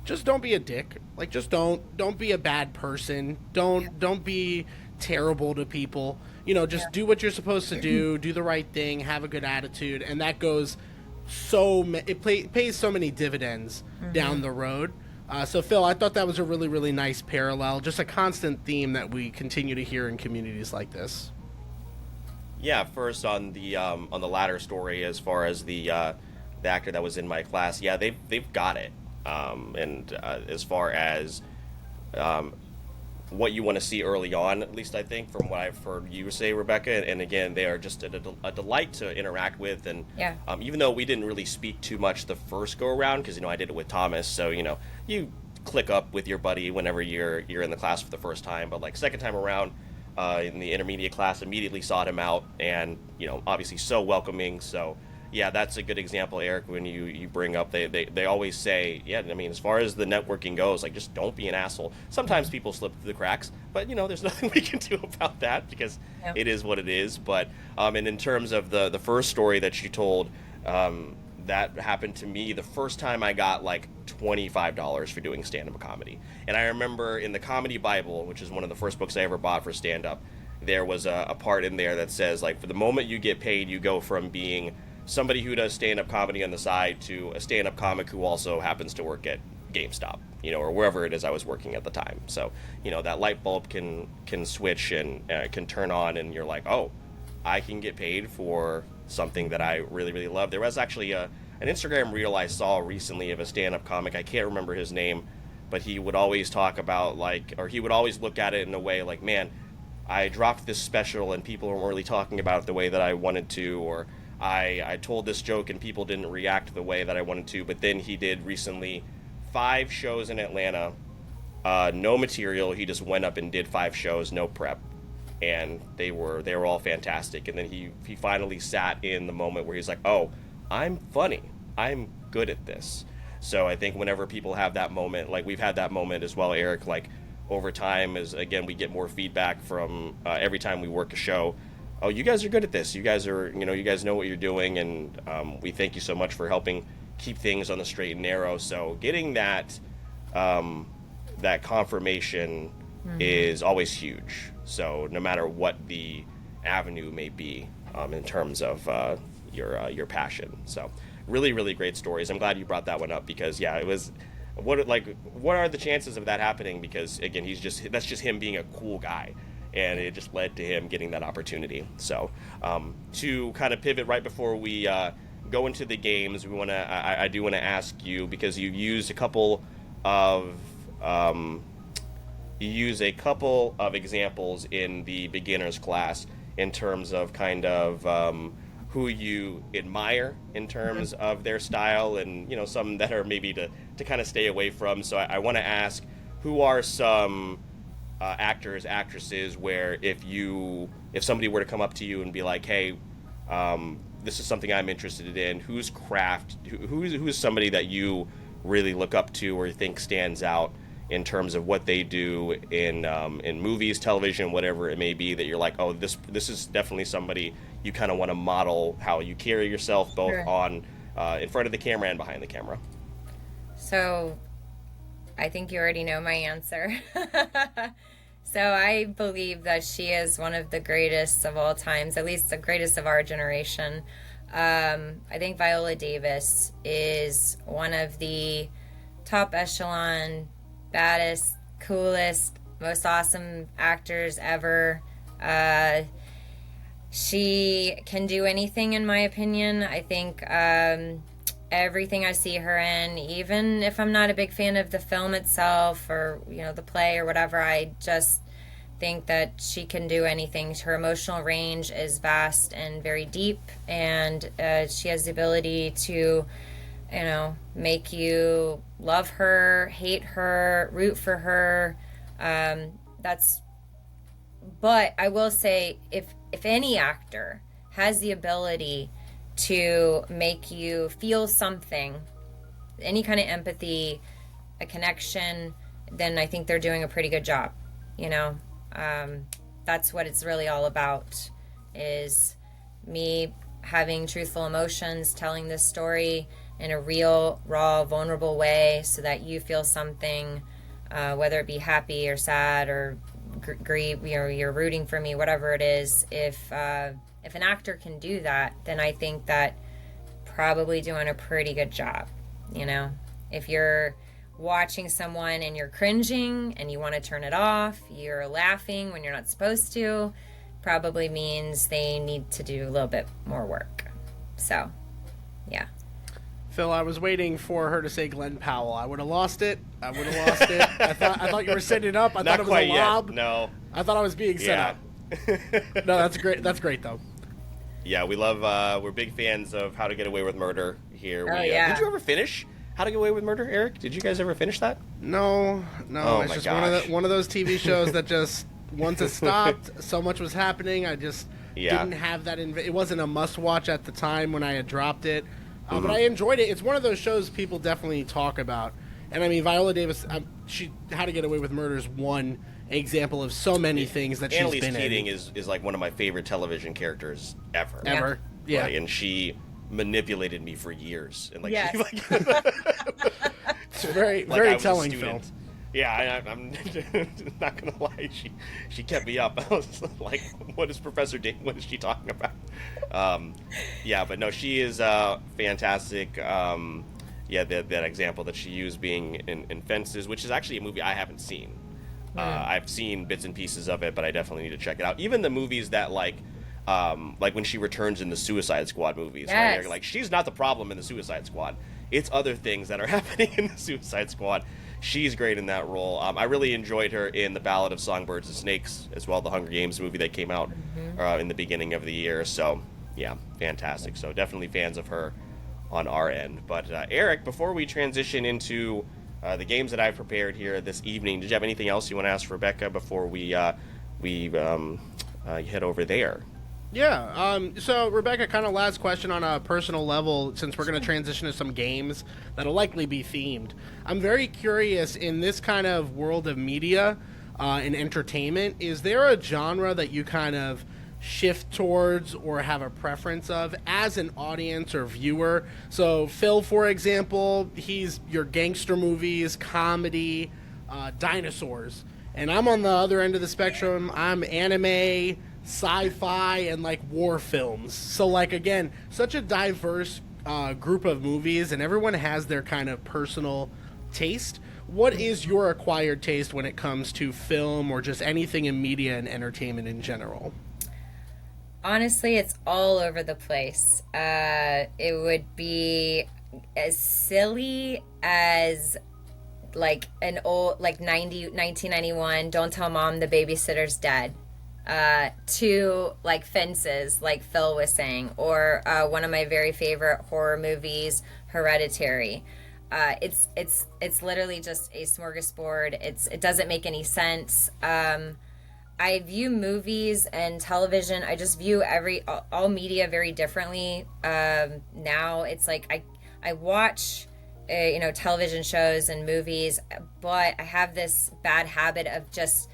just don't be a dick. Like, just don't be a bad person. Don't be terrible to people. You know, just do what you're supposed to do the right thing, have a good attitude, and that goes it pays so many dividends down the road. So Phil, I thought that was a really, really nice parallel, just a constant theme that we continue to hear in communities like this. Yeah, first on the latter story, as far as the actor that was in my class, yeah, they've got it. And as far as what you want to see early on, at least I think from what I've heard you say, Rebecca, and again, they are just a delight to interact with. And even though we didn't really speak too much the first go around, because, you know, I did it with Thomas, so, you know, you click up with your buddy whenever you're in the class for the first time, but like second time around in the intermediate class, immediately sought him out, and, you know, obviously so welcoming. So yeah, that's a good example, Eric, when you bring up, they always say, yeah, I mean, as far as the networking goes, like, just don't be an asshole. Sometimes people slip through the cracks, but, you know, there's nothing we can do about that because it is what it is. But and in terms of the first story that you told, that happened to me the first time I got like $25 for doing stand-up comedy. And I remember in the Comedy Bible, which is one of the first books I ever bought for stand-up, there was a part in there that says, like, for the moment you get paid, you go from being somebody who does stand-up comedy on the side to a stand-up comic who also happens to work at GameStop, you know, or wherever it is I was working at the time. So, you know, that light bulb can switch and can turn on, and you're like, oh, I can get paid for something that I really, really love. There was actually an Instagram reel I saw recently of a stand-up comic. I can't remember his name, but he would always talk about, like, or he would always look at it in a way like, man, I dropped this special and people weren't really talking about it the way that I wanted to, or I told this joke and people didn't react the way that I wanted to. But then he did recently 5 shows in Atlanta, no material. He just went up and did 5 shows, no prep, and they were all fantastic. And then he finally sat in the moment where he's like, oh, I'm funny, I'm good at this. So I think whenever people have that moment, like we've had that moment as well, Eric, like over time, as again we get more feedback from every time we work a show. Oh, you guys are good at this. You guys are, you know, you guys know what you're doing, and we thank you so much for helping keep things on the straight and narrow. So getting that that confirmation is always huge. So no matter what the avenue may be in terms of your passion. So really, really great stories. I'm glad you brought that one up because yeah, it was. What are the chances of that happening? Because again, that's just him being a cool guy. And it just led to him getting that opportunity. So to kind of pivot right before we go into the games, I do want to ask you, because you used a couple of examples in the beginners class in terms of kind of who you admire in terms of their style, and, you know, some that are maybe to kind of stay away from. So I want to ask, who are some actors, actresses, where if somebody were to come up to you and be like, hey, this is something I'm interested in, who's somebody that you really look up to or think stands out in terms of what they do in movies, television, whatever it may be, that you're like, oh, this is definitely somebody you kind of want to model how you carry yourself, both on in front of the camera and behind the camera? So I think you already know my answer. So I believe that she is one of the greatest of all times, at least the greatest of our generation. I think Viola Davis is one of the top echelon, baddest, coolest, most awesome actors ever. She can do anything, in my opinion. I think everything I see her in, even if I'm not a big fan of the film itself or, the play or whatever, I just think that she can do anything. Her emotional range is vast and very deep, and she has the ability to, make you love her, hate her, root for her. But I will say, if any actor has the ability to make you feel something, any kind of empathy, a connection, then I think they're doing a pretty good job. That's what it's really all about, is me having truthful emotions, telling this story in a real, raw, vulnerable way so that you feel something, whether it be happy or sad or grieve, you're rooting for me, whatever it is. If an actor can do that, then I think that probably doing a pretty good job. If you're watching someone and you're cringing and you want to turn it off, you're laughing when you're not supposed to, probably means they need to do a little bit more work. So, yeah. Phil, I was waiting for her to say Glenn Powell. I would have lost it. I thought you were setting it up. I thought it was a lob. No. I thought I was being set up. No, that's great. That's great, though. Yeah, we love, we're big fans of How to Get Away with Murder here. Did you ever finish How to Get Away with Murder, Eric? Did you guys ever finish that? No. Oh, it's my just gosh. one of those TV shows that just, once it stopped, so much was happening. I just didn't have that. It wasn't a must-watch at the time when I had dropped it. But I enjoyed it. It's one of those shows people definitely talk about. And I mean, Viola Davis, How to Get Away with Murder is one example of so many things that she's Annalise been Keating in. is like one of my favorite television characters ever. Ever. Yeah. Like, and she manipulated me for years. And Yes. It's very, like very I was a telling student. film. Yeah, I'm not gonna lie. She kept me up. I was like, "What is what is she talking about?" But no, she is fantastic. That example that she used being in Fences, which is actually a movie I haven't seen. I've seen bits and pieces of it, but I definitely need to check it out. Even the movies that like when she returns in the Suicide Squad movies, Yes. right? Like, she's not the problem in the Suicide Squad. It's other things that are happening in the Suicide Squad. She's great in that role. I really enjoyed her in The Ballad of Songbirds and Snakes as well, the Hunger Games movie that came out in the beginning of the year. So, yeah, fantastic. So definitely fans of her on our end. But Eric, before we transition into the games that I've prepared here this evening, did you have anything else you want to ask Rebecca before we head over there? Yeah. So, Rebecca, kind of last question on a personal level, since we're going to transition to some games that'll likely be themed. I'm very curious, in this kind of world of media and entertainment, is there a genre that you kind of shift towards or have a preference of as an audience or viewer? So, Phil, for example, he's your gangster movies, comedy, dinosaurs. And I'm on the other end of the spectrum. I'm anime, sci-fi, and like war films. So like, again, such a diverse group of movies, and everyone has their kind of personal taste. What is your acquired taste when it comes to film or just anything in media and entertainment in general? Honestly, it's all over the place. It would be as silly as like an old, like 1991, Don't Tell Mom the Babysitter's Dead, to like Fences, like Phil was saying, or one of my very favorite horror movies, Hereditary. It's literally just a smorgasbord. It doesn't make any sense. I view movies and television, I just view all media very differently. Now it's like I watch television shows and movies, but I have this bad habit of just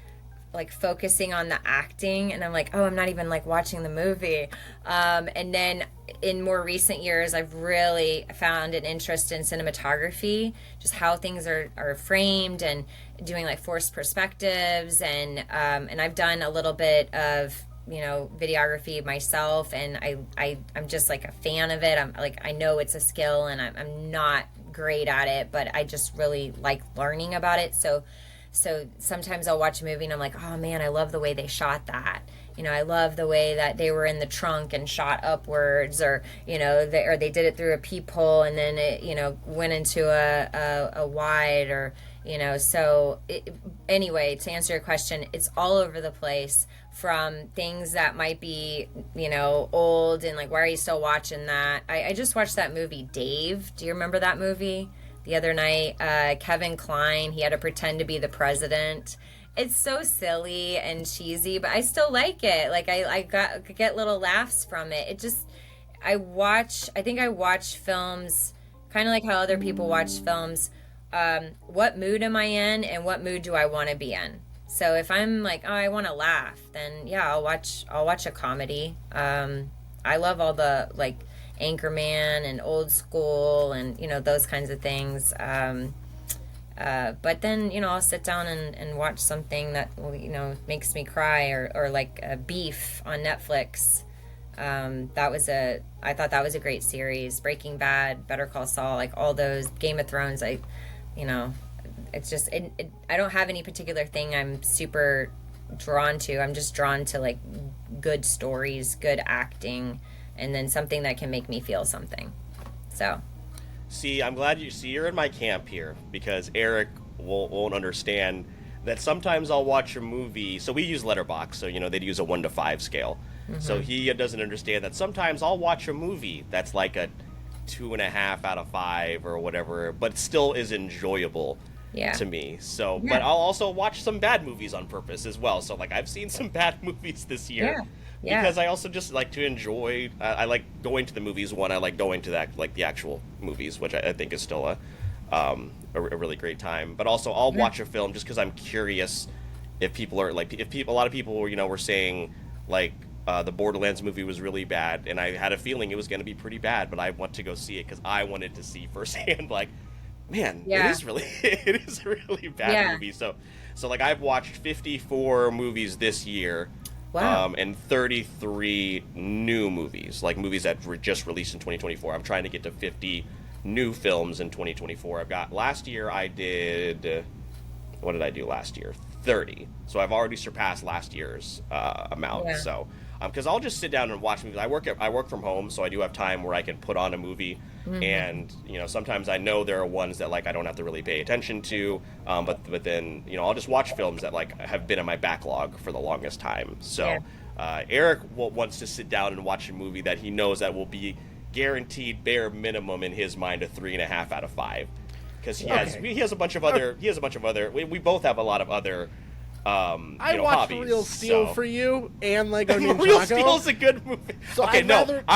like focusing on the acting, and I'm like, oh, I'm not even like watching the movie. And then in more recent years, I've really found an interest in cinematography, just how things are framed, and doing like forced perspectives, and I've done a little bit of videography myself, and I'm just like a fan of it. I'm like, I know it's a skill, and I'm not great at it, but I just really like learning about it. So sometimes I'll watch a movie and I'm like, oh man, I love the way they shot that. I love the way that they were in the trunk and shot upwards, or they did it through a peephole and then it went into a wide, or anyway, to answer your question, it's all over the place, from things that might be old and like, why are you still watching that? I just watched that movie Dave. Do you remember that movie? The other night, Kevin Kline, he had to pretend to be the president. It's so silly and cheesy, but I still like it. Like I get little laughs from it. I think I watch films kind of like how other people watch films. What mood am I in, and what mood do I want to be in? So if I'm like, oh, I want to laugh, then yeah, I'll watch a comedy. I love all the like Anchorman and Old School and those kinds of things. But then I'll sit down and watch something that makes me cry, or like Beef on Netflix. I thought that was a great series. Breaking Bad, Better Call Saul, like all those, Game of Thrones. It's just I don't have any particular thing I'm super drawn to. I'm just drawn to like good stories, good acting, and then something that can make me feel something. So see, I'm glad you're in my camp here, because Eric won't understand that sometimes I'll watch a movie. So we use Letterboxd, so they'd use a 1 to 5 scale. Mm-hmm. So he doesn't understand that sometimes I'll watch a movie that's like a 2.5 out of 5 or whatever, but still is enjoyable to me. So, but I'll also watch some bad movies on purpose as well. So like, I've seen some bad movies this year. Because I also just like to enjoy. I like going to the movies. One, I like going to the actual movies, which I think is still a really great time. But also, I'll watch a film just because I'm curious if people are like, a lot of people were saying like the Borderlands movie was really bad, and I had a feeling it was going to be pretty bad, but I want to go see it because I wanted to see firsthand. Like, man, it is a really bad movie. So like, I've watched 54 movies this year. Wow. And 33 new movies, like movies that were just released in 2024. I'm trying to get to 50 new films in 2024. Last year I did, what did I do last year? 30. So I've already surpassed last year's amount. Yeah. So, because I'll just sit down and watch movies. I work from home, so I do have time where I can put on a movie. Mm-hmm. And sometimes I know there are ones that like I don't have to really pay attention to, but then I'll just watch films that like have been in my backlog for the longest time. So Eric wants to sit down and watch a movie that he knows that will be guaranteed bare minimum in his mind a 3.5 out of 5, because he has a bunch of other we both have a lot of other I watched hobbies, Real Steel for you and Lego Ninjago. Real Steel's a good movie. So I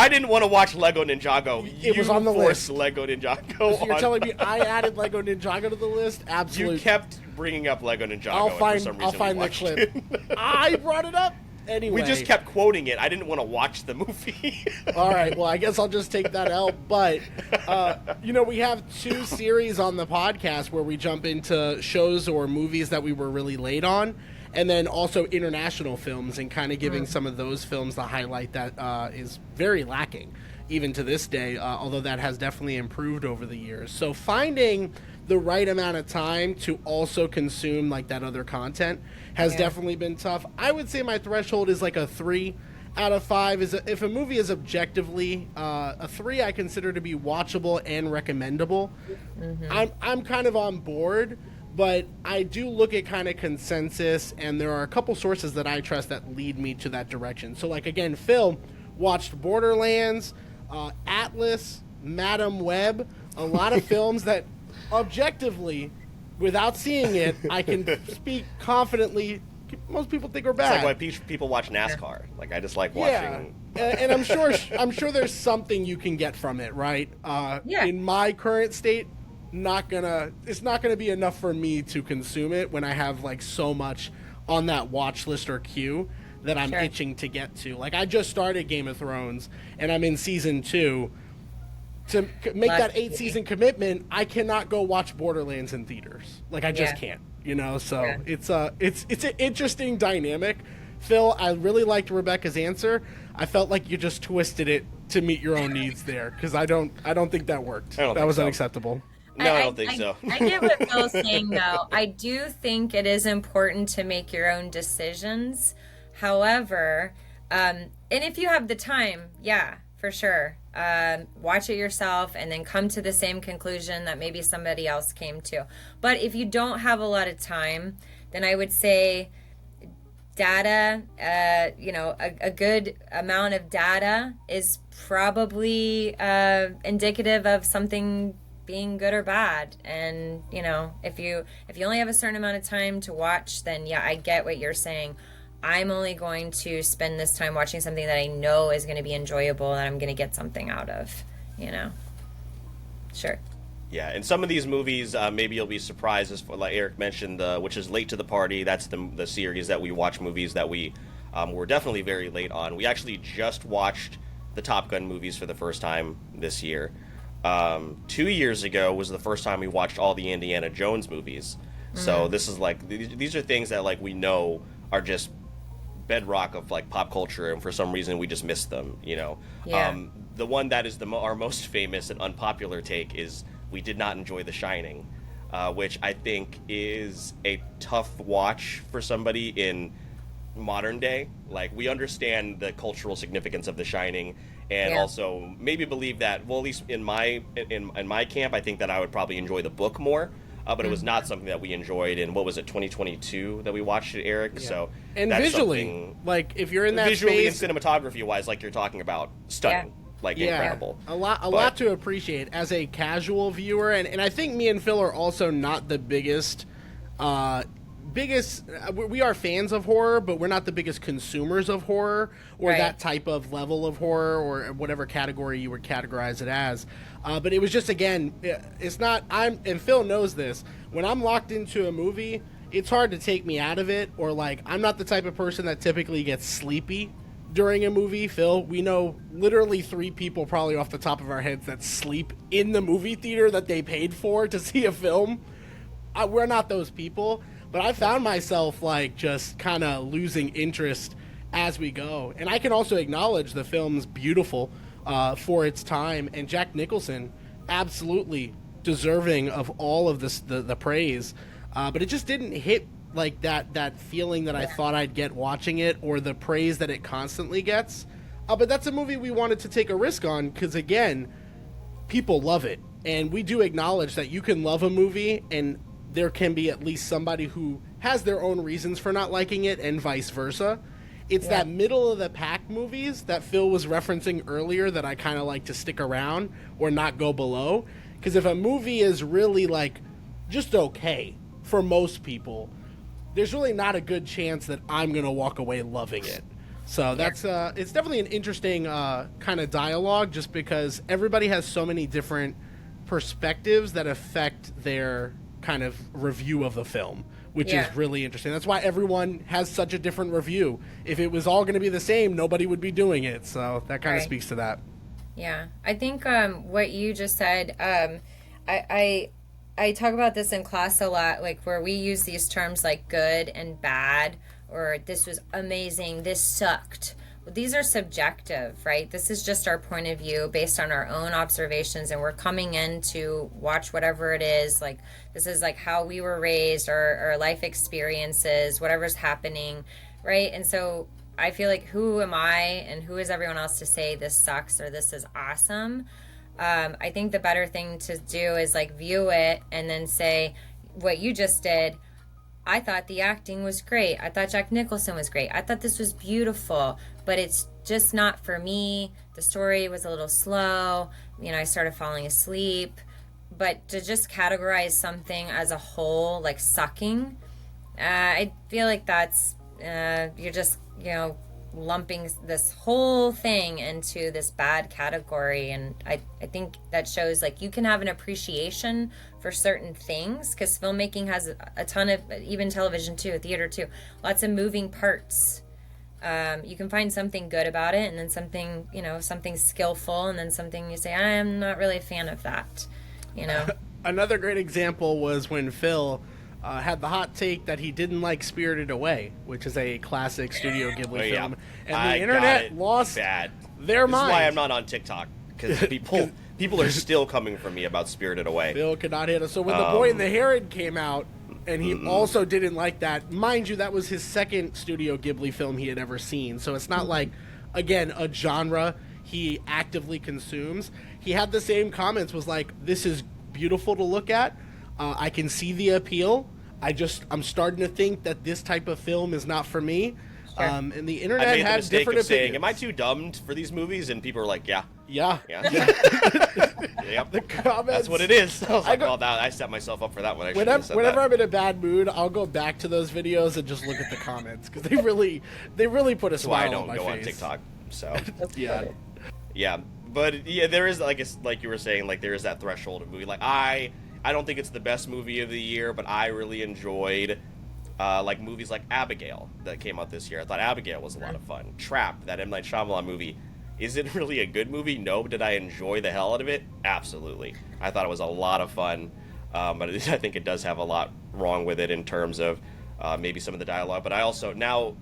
didn't want to watch Lego Ninjago. It was on the list. Lego Ninjago. So you're telling me I added Lego Ninjago to the list? Absolutely. You kept bringing up Lego Ninjago. I'll find the clip. I brought it up. Anyway. We just kept quoting it. I didn't want to watch the movie. All right. Well, I guess I'll just take that out. But, we have 2 series on the podcast where we jump into shows or movies that we were really late on, and then also international films, and kind of giving some of those films the highlight that is very lacking even to this day, although that has definitely improved over the years. So finding the right amount of time to also consume like that other content has definitely been tough. I would say my threshold is like a 3 out of 5. If a movie is objectively a 3, I consider to be watchable and recommendable. Mm-hmm. I'm kind of on board, but I do look at kind of consensus, and there are a couple sources that I trust that lead me to that direction. So like, again, Phil watched Borderlands, Atlas, Madam Web, a lot of films that objectively, without seeing it, I can speak confidently. Most people think are bad. It's like why people watch NASCAR. Like, I just like watching. And I'm sure there's something you can get from it, right? In my current state, it's not gonna be enough for me to consume it when I have like so much on that watch list or queue that I'm itching to get to. Like, I just started Game of Thrones and I'm in season 2. To make that 8-season commitment, I cannot go watch Borderlands in theaters. Like, I just can't, you know. So it's an interesting dynamic. Phil, I really liked Rebecca's answer. I felt like you just twisted it to meet your own needs there, because I don't think that worked. That was unacceptable. No, I don't think so. I get what Phil's saying, though. I do think it is important to make your own decisions. However, and if you have the time, for sure. Watch it yourself and then come to the same conclusion that maybe somebody else came to. But if you don't have a lot of time, then I would say data, a good amount of data is probably indicative of something being good or bad. And, you know, if you only have a certain amount of time to watch, then I get what you're saying. I'm only going to spend this time watching something that I know is going to be enjoyable and I'm going to get something out of, you know. Sure. Yeah, and some of these movies, maybe you'll be surprised, as like Eric mentioned, which is Late to the Party. That's the series that we watch movies that we were definitely very late on. We actually just watched the Top Gun movies for the first time this year. 2 years ago was the first time we watched all the Indiana Jones movies. So this is like, these are things that like we know are just bedrock of like pop culture, and for some reason we just missed them, you know. The one that is our most famous and unpopular take is we did not enjoy The Shining, which I think is a tough watch for somebody in modern day. Like, we understand the cultural significance of The Shining, and also maybe believe that, well, at least in my camp, I think that I would probably enjoy the book more. But it was not something that we enjoyed in, what was it, 2022 that we watched it, Eric? So and that's visually, like, if you're in that visually space, and cinematography-wise, like you're talking about, stunning. Like, incredible. A lot to appreciate as a casual viewer, and I think me and Phil are also not the biggest. We are fans of horror, but we're not the biggest consumers of horror or that type of level of horror or whatever category you would categorize it as. But it was just, again, it's not. And Phil knows this. When I'm locked into a movie, it's hard to take me out of it, or like, I'm not the type of person that typically gets sleepy during a movie. Phil, we know literally 3 people probably off the top of our heads that sleep in the movie theater that they paid for to see a film. We're not those people, but I found myself like just kind of losing interest as we go. And I can also acknowledge the film's beautiful for its time, and Jack Nicholson absolutely deserving of all of this the praise, but it just didn't hit like that feeling that I thought I'd get watching it, or the praise that it constantly gets. But that's a movie we wanted to take a risk on, because again, people love it, and we do acknowledge that you can love a movie and there can be at least somebody who has their own reasons for not liking it, and vice versa. It's that middle of the pack movies that Phil was referencing earlier that I kind of like to stick around or not go below. Because if a movie is really like just okay for most people, there's really not a good chance that I'm going to walk away loving it. So that's it's definitely an interesting kind of dialogue, just because everybody has so many different perspectives that affect their kind of review of the film, which is really interesting. That's why everyone has such a different review. If it was all going to be the same, nobody would be doing it. So that kind of speaks to that. Yeah, I think what you just said, I talk about this in class a lot, like where we use these terms like good and bad, or this was amazing, this sucked. Well, these are subjective, right? This is just our point of view based on our own observations, and we're coming in to watch whatever it is. Like, this is like how we were raised, our life experiences, whatever's happening, right? And so I feel like, who am I and who is everyone else to say this sucks or this is awesome? I think the better thing to do is like view it and then say what you just did. I thought the acting was great. I thought Jack Nicholson was great. I thought this was beautiful, but it's just not for me. The story was a little slow. You know, I started falling asleep. But to just categorize something as a whole, like sucking, I feel like that's, you're just, you know, lumping this whole thing into this bad category. And I think that shows like you can have an appreciation for certain things, because filmmaking has a ton of, even television too, theater too, lots of moving parts. You can find something good about it, and then something, something skillful, and then something you say, I'm not really a fan of that, Another great example was when Phil had the hot take that he didn't like Spirited Away, which is a classic Studio Ghibli film, and the internet lost their mind. This is why I'm not on TikTok, because people are still coming for me about Spirited Away. Phil could not hit us. So when The Boy and the Heron came out, and he also didn't like that, mind you, that was his second Studio Ghibli film he had ever seen. So it's not like, again, a genre he actively consumes. He had the same comments, was like, this is beautiful to look at. I can see the appeal. I'm starting to think that this type of film is not for me. Sure. And the internet I made the had mistake different of saying, opinions. am I too dumb for these movies? And people are like, yeah. Yeah. Yep. The comments. That's what it is. I was like, I set myself up for that one. Whenever I'm in a bad mood, I'll go back to those videos and just look at the comments, because they really put a smile on my face. That's why I don't go on TikTok. So Yeah. Yeah, but yeah, there is like you were saying, like there is that threshold of movie. Like I don't think it's the best movie of the year, but I really enjoyed like movies like Abigail that came out this year. I thought Abigail was a lot of fun. Trap, that M. Night Shyamalan movie. Is it really a good movie? No. But did I enjoy the hell out of it? Absolutely. I thought it was a lot of fun, but I think it does have a lot wrong with it in terms of maybe some of the dialogue. But I also, now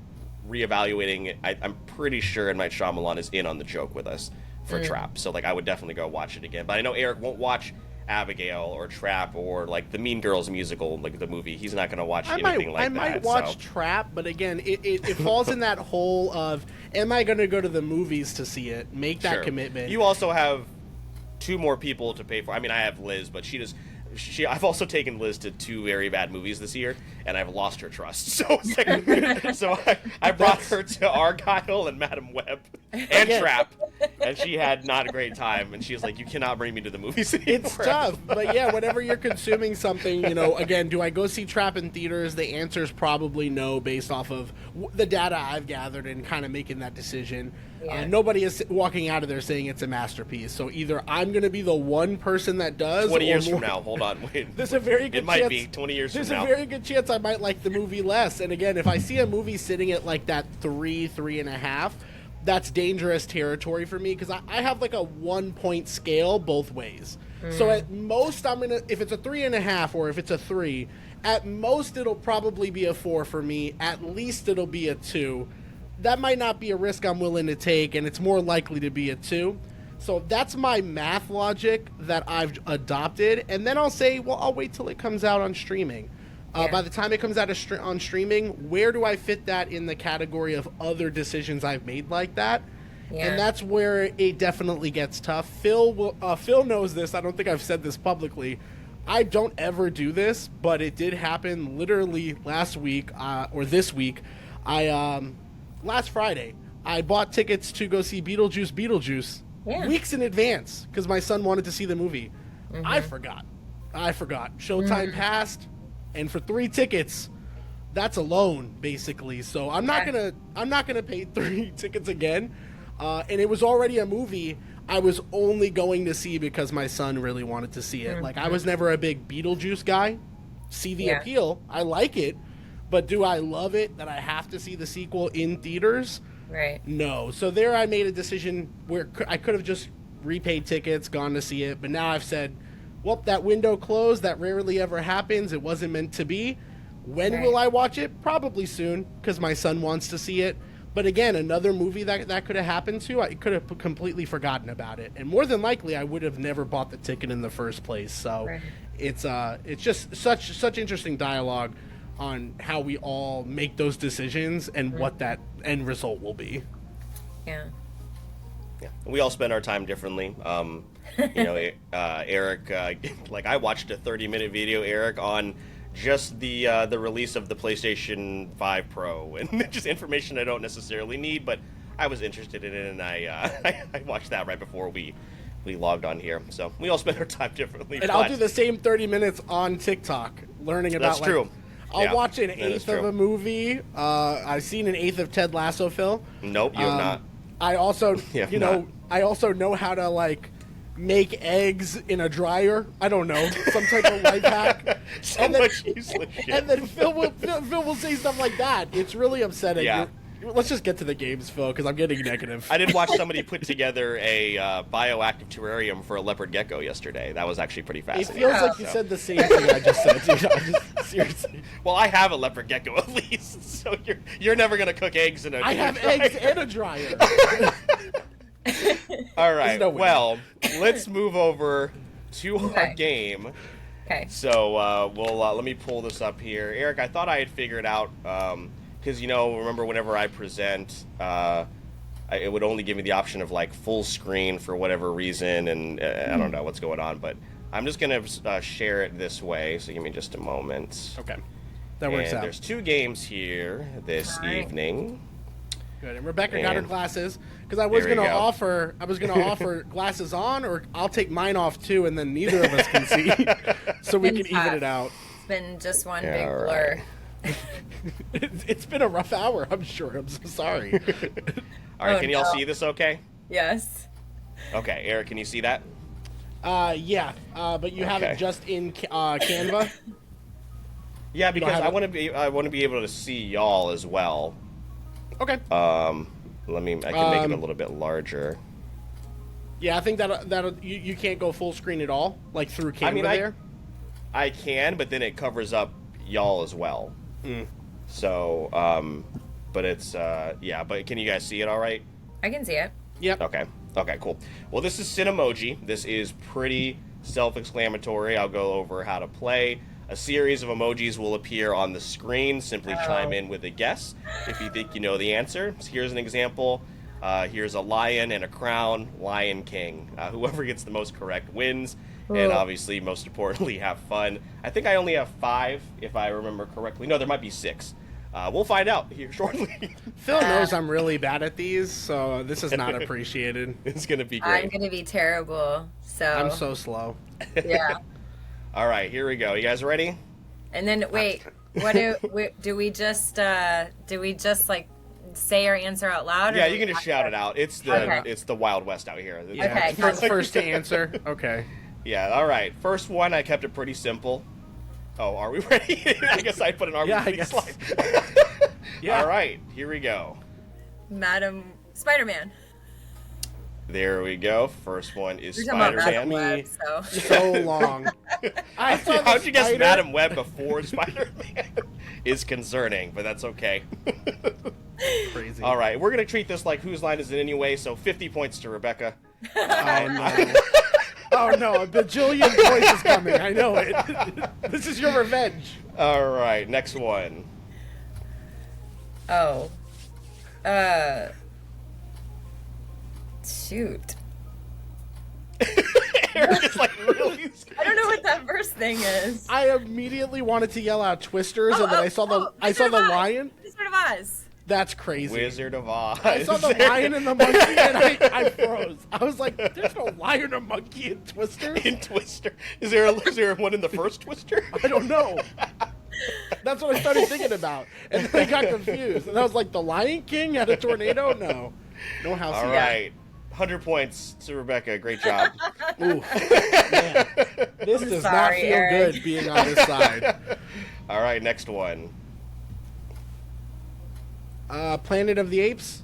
reevaluating it, I'm pretty sure M. Night Shyamalan is in on the joke with us for Trap. So like I would definitely go watch it again. But I know Eric won't watch Abigail or Trap or like the Mean Girls musical, like the movie. He's not going to watch anything like that. I might watch Trap, but again, it falls in that hole of, am I going to go to the movies to see it? Make that commitment. You also have two more people to pay for. I mean, I have Liz, but I've also taken Liz to two very bad movies this year, and I've lost her trust. So, I brought her to Argyle and Madam Web and Trap, and she had not a great time. And she was like, "You cannot bring me to the movies anymore." It's tough, but yeah, whenever you're consuming something, again, do I go see Trap in theaters? The answer is probably no, based off of the data I've gathered and kind of making that decision. Yeah. Nobody is walking out of there saying it's a masterpiece. So either I'm going to be the one person that does. 20 years from now, hold on, wait. There's a very good chance. It might be 20 years from now. There's a very good chance I might like the movie less. And again, if I see a movie sitting at like that 3.5, that's dangerous territory for me, because I have like a 1-point scale both ways. So at most, if it's a 3.5 or if it's a 3, at most it'll probably be a 4 for me. At least it'll be a 2. That might not be a risk I'm willing to take, and it's more likely to be a 2. So that's my math logic that I've adopted, and then I'll say, well, I'll wait till it comes out on streaming. By the time it comes out on streaming, where do I fit that in the category of other decisions I've made like that? Yeah. And that's where it definitely gets tough. Phil knows this. I don't think I've said this publicly. I don't ever do this, but it did happen literally last week or this week. Last Friday, I bought tickets to go see Beetlejuice weeks in advance because my son wanted to see the movie. I forgot. Showtime passed, and for 3 tickets, that's a loan basically. So I'm not gonna pay 3 tickets again. And it was already a movie I was only going to see because my son really wanted to see it. Like, I was never a big Beetlejuice guy. See the appeal. I like it. But do I love it that I have to see the sequel in theaters? Right. No. So there I made a decision where I could have just repaid tickets, gone to see it. But now I've said, well, that window closed. That rarely ever happens. It wasn't meant to be. When will I watch it? Probably soon, because my son wants to see it. But again, another movie that could have happened to, I could have completely forgotten about it. And more than likely, I would have never bought the ticket in the first place. So it's just such interesting dialogue on how we all make those decisions and what that end result will be. Yeah. We all spend our time differently. Eric, like I watched a 30-minute video, Eric, on just the release of the PlayStation 5 Pro, and just information I don't necessarily need, but I was interested in it, and I watched that right before we logged on here. So we all spend our time differently. And I'll do the same 30 minutes on TikTok, learning about. That's true. I'll watch an that is eighth of true. a movie. I've seen an eighth of Ted Lasso, Phil. Nope, you have not. I also, Yeah, you know, I also know how to like make eggs in a dryer. I don't know, some type of life hack. Much useless shit. And then Phil will say stuff like that. It's really upsetting. Yeah. Let's just get to the games, Phil, because I'm getting negative. I did watch somebody put together a bioactive terrarium for a leopard gecko yesterday. That was actually pretty It fascinating. feels like you said the same thing I just said. Dude. Seriously. Well, I have a leopard gecko at least, so you're never gonna cook eggs in a. I have eggs and a dryer. All right. no way. Well, let's move over to our Okay. game. Okay. So we'll let me pull this up here, Eric. I thought I had figured out because remember whenever I present, it would only give me the option of like full screen for whatever reason, and I don't know what's going on, but I'm just gonna share it this way. So give me just a moment. Okay. That works And out. there's 2 games here this All right. evening. Good. And Rebecca got her And- glasses because I was There we gonna go. offer glasses on, or I'll take mine off too, and then neither of us can see, so we Been can even tough. it out. It's been just one big All blur. right. It's been a rough hour. I'm sure. I'm so sorry. All right, Oh, can y'all no. see this? Okay. Yes. Okay, Eric, can you see that? Yeah. But you have Okay. it just in Canva. Yeah, because have I it? want to be able to see y'all as well. Okay. I can make it a little bit larger. Yeah, I think that you can't go full screen at all, like through Canva there. I can, but then it covers up y'all as well. So, but it's yeah. But can you guys see it all right? I can see it. Yep. Okay. Okay. Cool. Well, this is Cinemoji. This is pretty self-explanatory. I'll go over how to play. A series of emojis will appear on the screen. Simply chime in with a guess if you think you know the answer. So here's an example. Here's a lion and a crown. Lion King. Whoever gets the most correct wins. And obviously, most importantly, have fun. I think I only have 5, if I remember correctly. No, there might be 6. We'll find out here shortly. Phil knows I'm really bad at these, so this is not appreciated. It's going to be I'm great. gonna be terrible. So I'm so slow. yeah. All right, here we go. You guys ready? And then wait, what do we just like say our answer out loud? Or Yeah, do you we can just have shout to- it out. It's Okay. the Wild West out here. Yeah. Okay, First to answer. Okay. Yeah, all right. First one, I kept it pretty simple. Oh, are we ready? I guess I put an arm Yeah, I in the guess. slide. Yeah. All right, here we go. Madam Spider-Man. There we go. First one is You're talking about Spider-Man. Madam Web, so So long. I saw the How'd you guess spider- Madam Web before Spider-Man? Is concerning, but that's okay. Crazy. All right, we're going to treat this like whose line is it anyway, so 50 points to Rebecca. Oh no. Oh no, a bajillion points is coming. I know it. This is your revenge. All right, next one. oh, shoot. Eric is like really I don't know what that first thing is. I immediately wanted to yell out Twisters, and then I saw the Wizard of Oz. lion. Wizard of Oz. That's crazy. Wizard of Oz. I saw the lion and the monkey, and I froze. I was like, "There's no lion or monkey in Twisters." In Twister. Is there one in the first Twister? I don't know. That's what I started thinking about, and then I got confused. And I was like, "The Lion King had a tornado? No house." All right. 100 points to Rebecca. Great job. Ooh, man. This does not sorry, feel Eric. good being on this side. All right, next one. Planet of the Apes.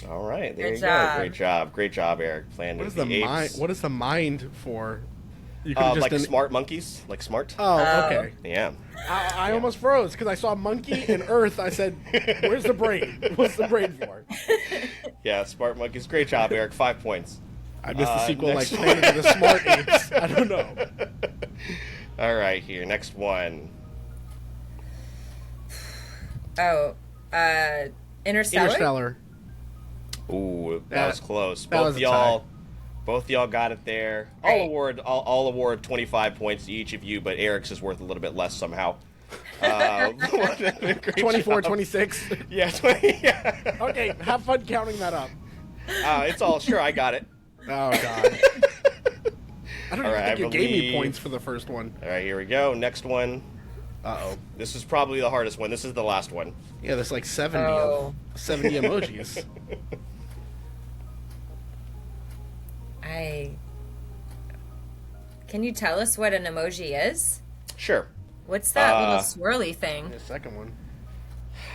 All right, there Good you job. go. Great job. Great job, Eric. Planet What of is the the mind? Apes. What is the mind for? You could've just Like done- smart monkeys? Like smart? Oh, okay. Yeah. I almost froze because I saw monkey and Earth. I said, "Where's the brain? What's the brain for?" Yeah, smart monkeys. Great job, Eric. 5 points. I missed the sequel, like next Planet of the Smart Apes. I don't know. All right, here. Next one. Oh, Interstellar. Interstellar. Ooh, that That- was close. that was a tie. Both y'all got it there. Right. I'll award 25 points to each of you, but Eric's is worth a little bit less somehow. Great 24, job. 26. Yeah, 20. Yeah. Okay, have fun counting that up. It's all sure. I got it. Oh God. I don't All even right, think you I gave me believe- points for the first one. All right, here we go. Next one. Uh-oh. This is probably the hardest one. This is the last one. Yeah, there's like 70 Oh. 70 emojis. Can you tell us what an emoji is? Sure. What's that little swirly thing? The second one.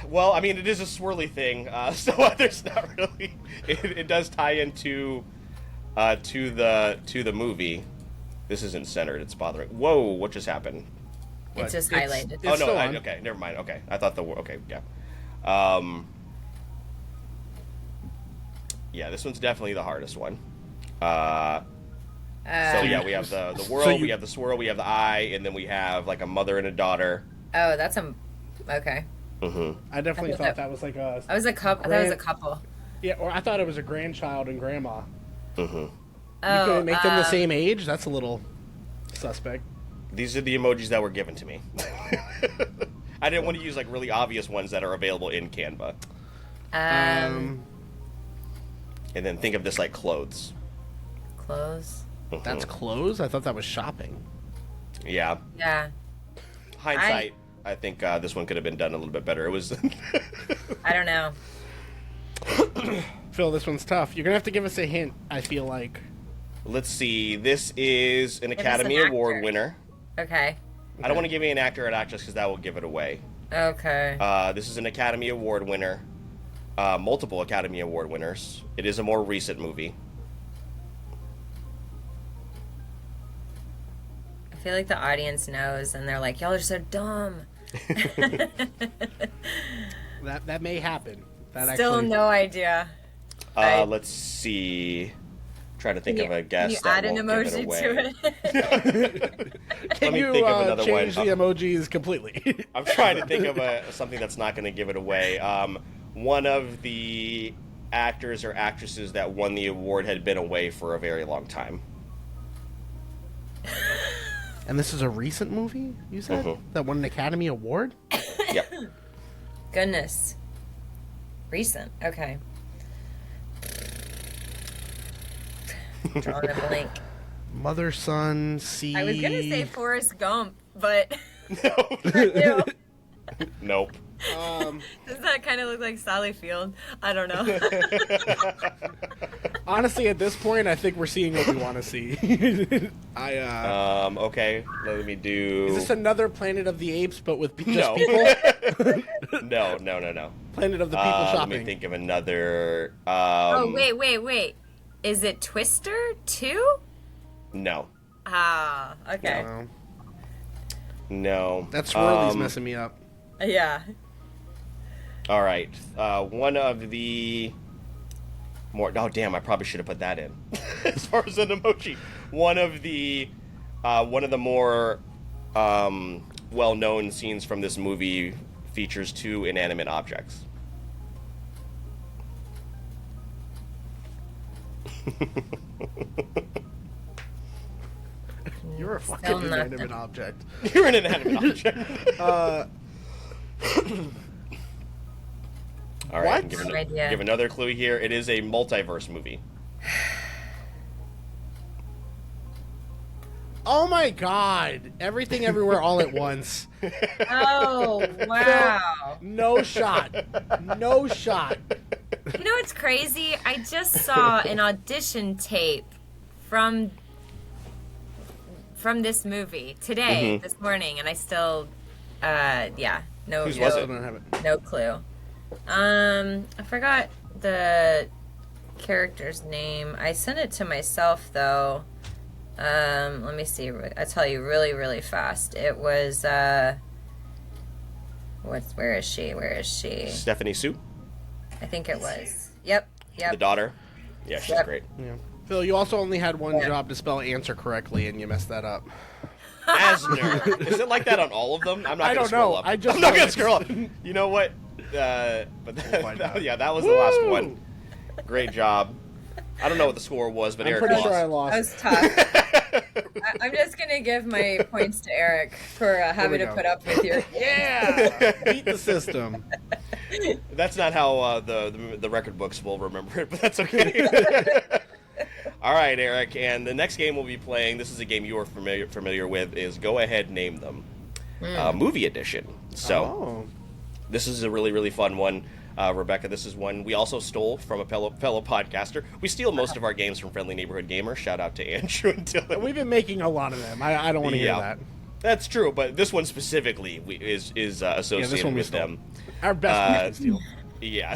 Well, I mean, it is a swirly thing, so there's not really. It does tie into to the movie. This isn't centered. It's bothering. Whoa! What just happened? It's just highlighted. It's Oh no! still on. Okay, never mind. Okay, I thought okay, yeah. Yeah, this one's definitely the hardest one. So yeah, we have the world, we have the swirl, we have the eye, and then we have like a mother and a daughter. Oh, that's okay. Mm-hmm. I definitely thought that was like a... I was a couple. That was a couple. Yeah, or I thought it was a grandchild and grandma. Mm-hmm. You couldn't make them the same age? That's a little suspect. These are the emojis that were given to me. I didn't want to use like really obvious ones that are available in Canva. And then think of this like clothes. Clothes. Mhm. That's clothes? I thought that was shopping. Yeah. Yeah. Hindsight, I think this one could have been done a little bit better. It was. I don't know. Phil, this one's tough. You're going to have to give us a hint, I feel like. Let's see. This is an us Academy an Award actor. winner. Okay. I don't want to give you an actor or an actress because that will give it away. Okay. This is an Academy Award winner. Multiple Academy Award winners. It is a more recent movie. I feel like the audience knows, and they're like, "Y'all are so dumb." That may happen. That Still actually... no idea. Let's see. Try to think of a guess Can you add that an won't give it emoji away. to it? Can me you think of another change one. the emojis completely? I'm trying to think of something that's not going to give it away. One of the actors or actresses that won the award had been away for a very long time. And this is a recent movie, you said? Mhm. That won an Academy Award? Yep. Goodness. Recent. Okay. Drawing a blank. Mother, son, sea... I was gonna say Forrest Gump, but No. Nope. does that kind of look like Sally Field? I don't know. Honestly, at this point, I think we're seeing what we want to see. Okay. Let me do. Is this another Planet of the Apes, but with just No. people? No. Planet of the People Let shopping. me think of another. Oh, wait. Is it Twister 2? No. Ah, okay. No. No. That swirly's messing me up. Yeah. All right. One of the more. Oh, damn! I probably should have put that in. As far as an emoji, one of the more well-known scenes from this movie features two inanimate objects. You're a fucking Still nothing. inanimate object. You're an inanimate object. All right. What? I can No idea. give another clue here. It is a multiverse movie. Oh my god! Everything Everywhere All at Once. Oh, wow. No shot. No shot. You know what's crazy? I just saw an audition tape from this movie today, this morning, and I still, no, Whose was I it? don't have it. no clue. I forgot the character's name. I sent it to myself though. Let me see. I'll tell you really, really fast. It was where is she? Stephanie Sue, I think it was. Yep. the daughter. Yeah, she's Yep. great. Yeah. Phil, you also only had one Yeah. job to spell answer correctly, and you messed that up. Asner. Is it like that on all of them? I'm not I gonna don't scroll know. up. I just I'm not gonna noticed. scroll up. You know what? But find out. yeah, that was the last one. Great job. I don't know what the score was, but I'm Eric pretty lost. sure I That lost. was tough. I'm just gonna give my points to Eric for having to go. put up with your. Yeah! Beat the system. That's not how the record books will remember it, but that's okay. All right, Eric, and the next game we'll be playing, this is a game you are familiar with, is Go Ahead, Name Them. movie edition. So this is a really, really fun one. Rebecca, this is one we also stole from a fellow podcaster. We steal most of our games from Friendly Neighborhood Gamer. Shout out to Andrew and Dylan. We've been making a lot of them. I don't want to hear that. That's true, but this one specifically is associated with them. Our best steal. Yeah.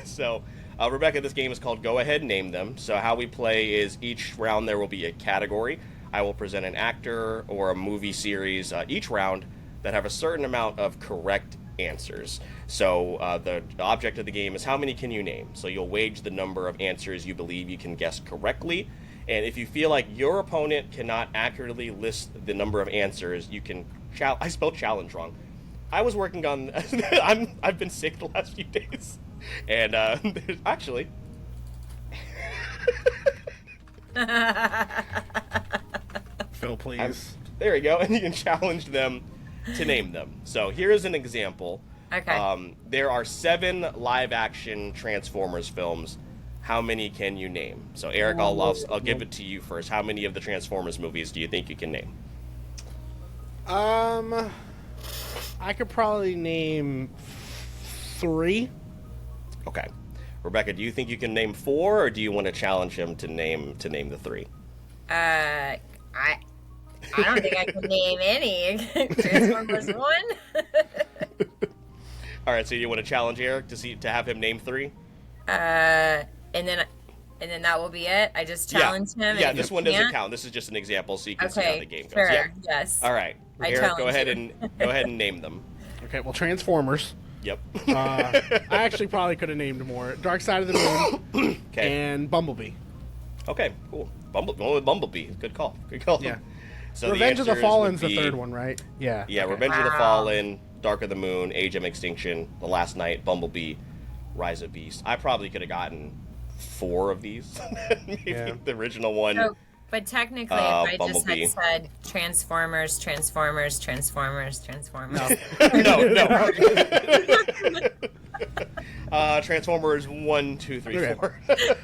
So, Rebecca, this game is called Go Ahead, Name Them. So how we play is each round there will be a category. I will present an actor or a movie series each round that have a certain amount of correct answers. So the object of the game is how many can you name? So you'll wage the number of answers you believe you can guess correctly. And if you feel like your opponent cannot accurately list the number of answers, you can... I spelled challenge wrong. I was working on... I've been sick the last few days. And actually... Phil, please. There we go. And you can challenge them to name them. So here's an example. Okay. There are 7 live-action Transformers films. How many can you name? So Eric, I'll give it to you first. How many of the Transformers movies do you think you can name? I could probably name 3. Okay. Rebecca, do you think you can name 4, or do you want to challenge him to name the 3? I don't think I can name any. Transformers 1. All right, so you want to challenge Eric to have him name 3? And then that will be it. I just challenge him. Yeah, this one doesn't count. This is just an example, so you can see how the game goes. Sure. Yeah. Yes. All right, Eric, go ahead and name them. Okay, well, Transformers. Yep. I actually probably could have named more. Dark Side of the Moon. And Bumblebee. Okay, cool. Bumblebee. Good call. Yeah. So Revenge of the Fallen's the third one, right? Yeah. Yeah, okay. Revenge of the Fallen, Dark of the Moon, Age of Extinction, The Last Night, Bumblebee, Rise of Beast. I probably could have gotten 4 of these. Maybe the original one. So, but technically, if I Bumblebee. just had said Transformers. No. Transformers 1, 2, 3, 4.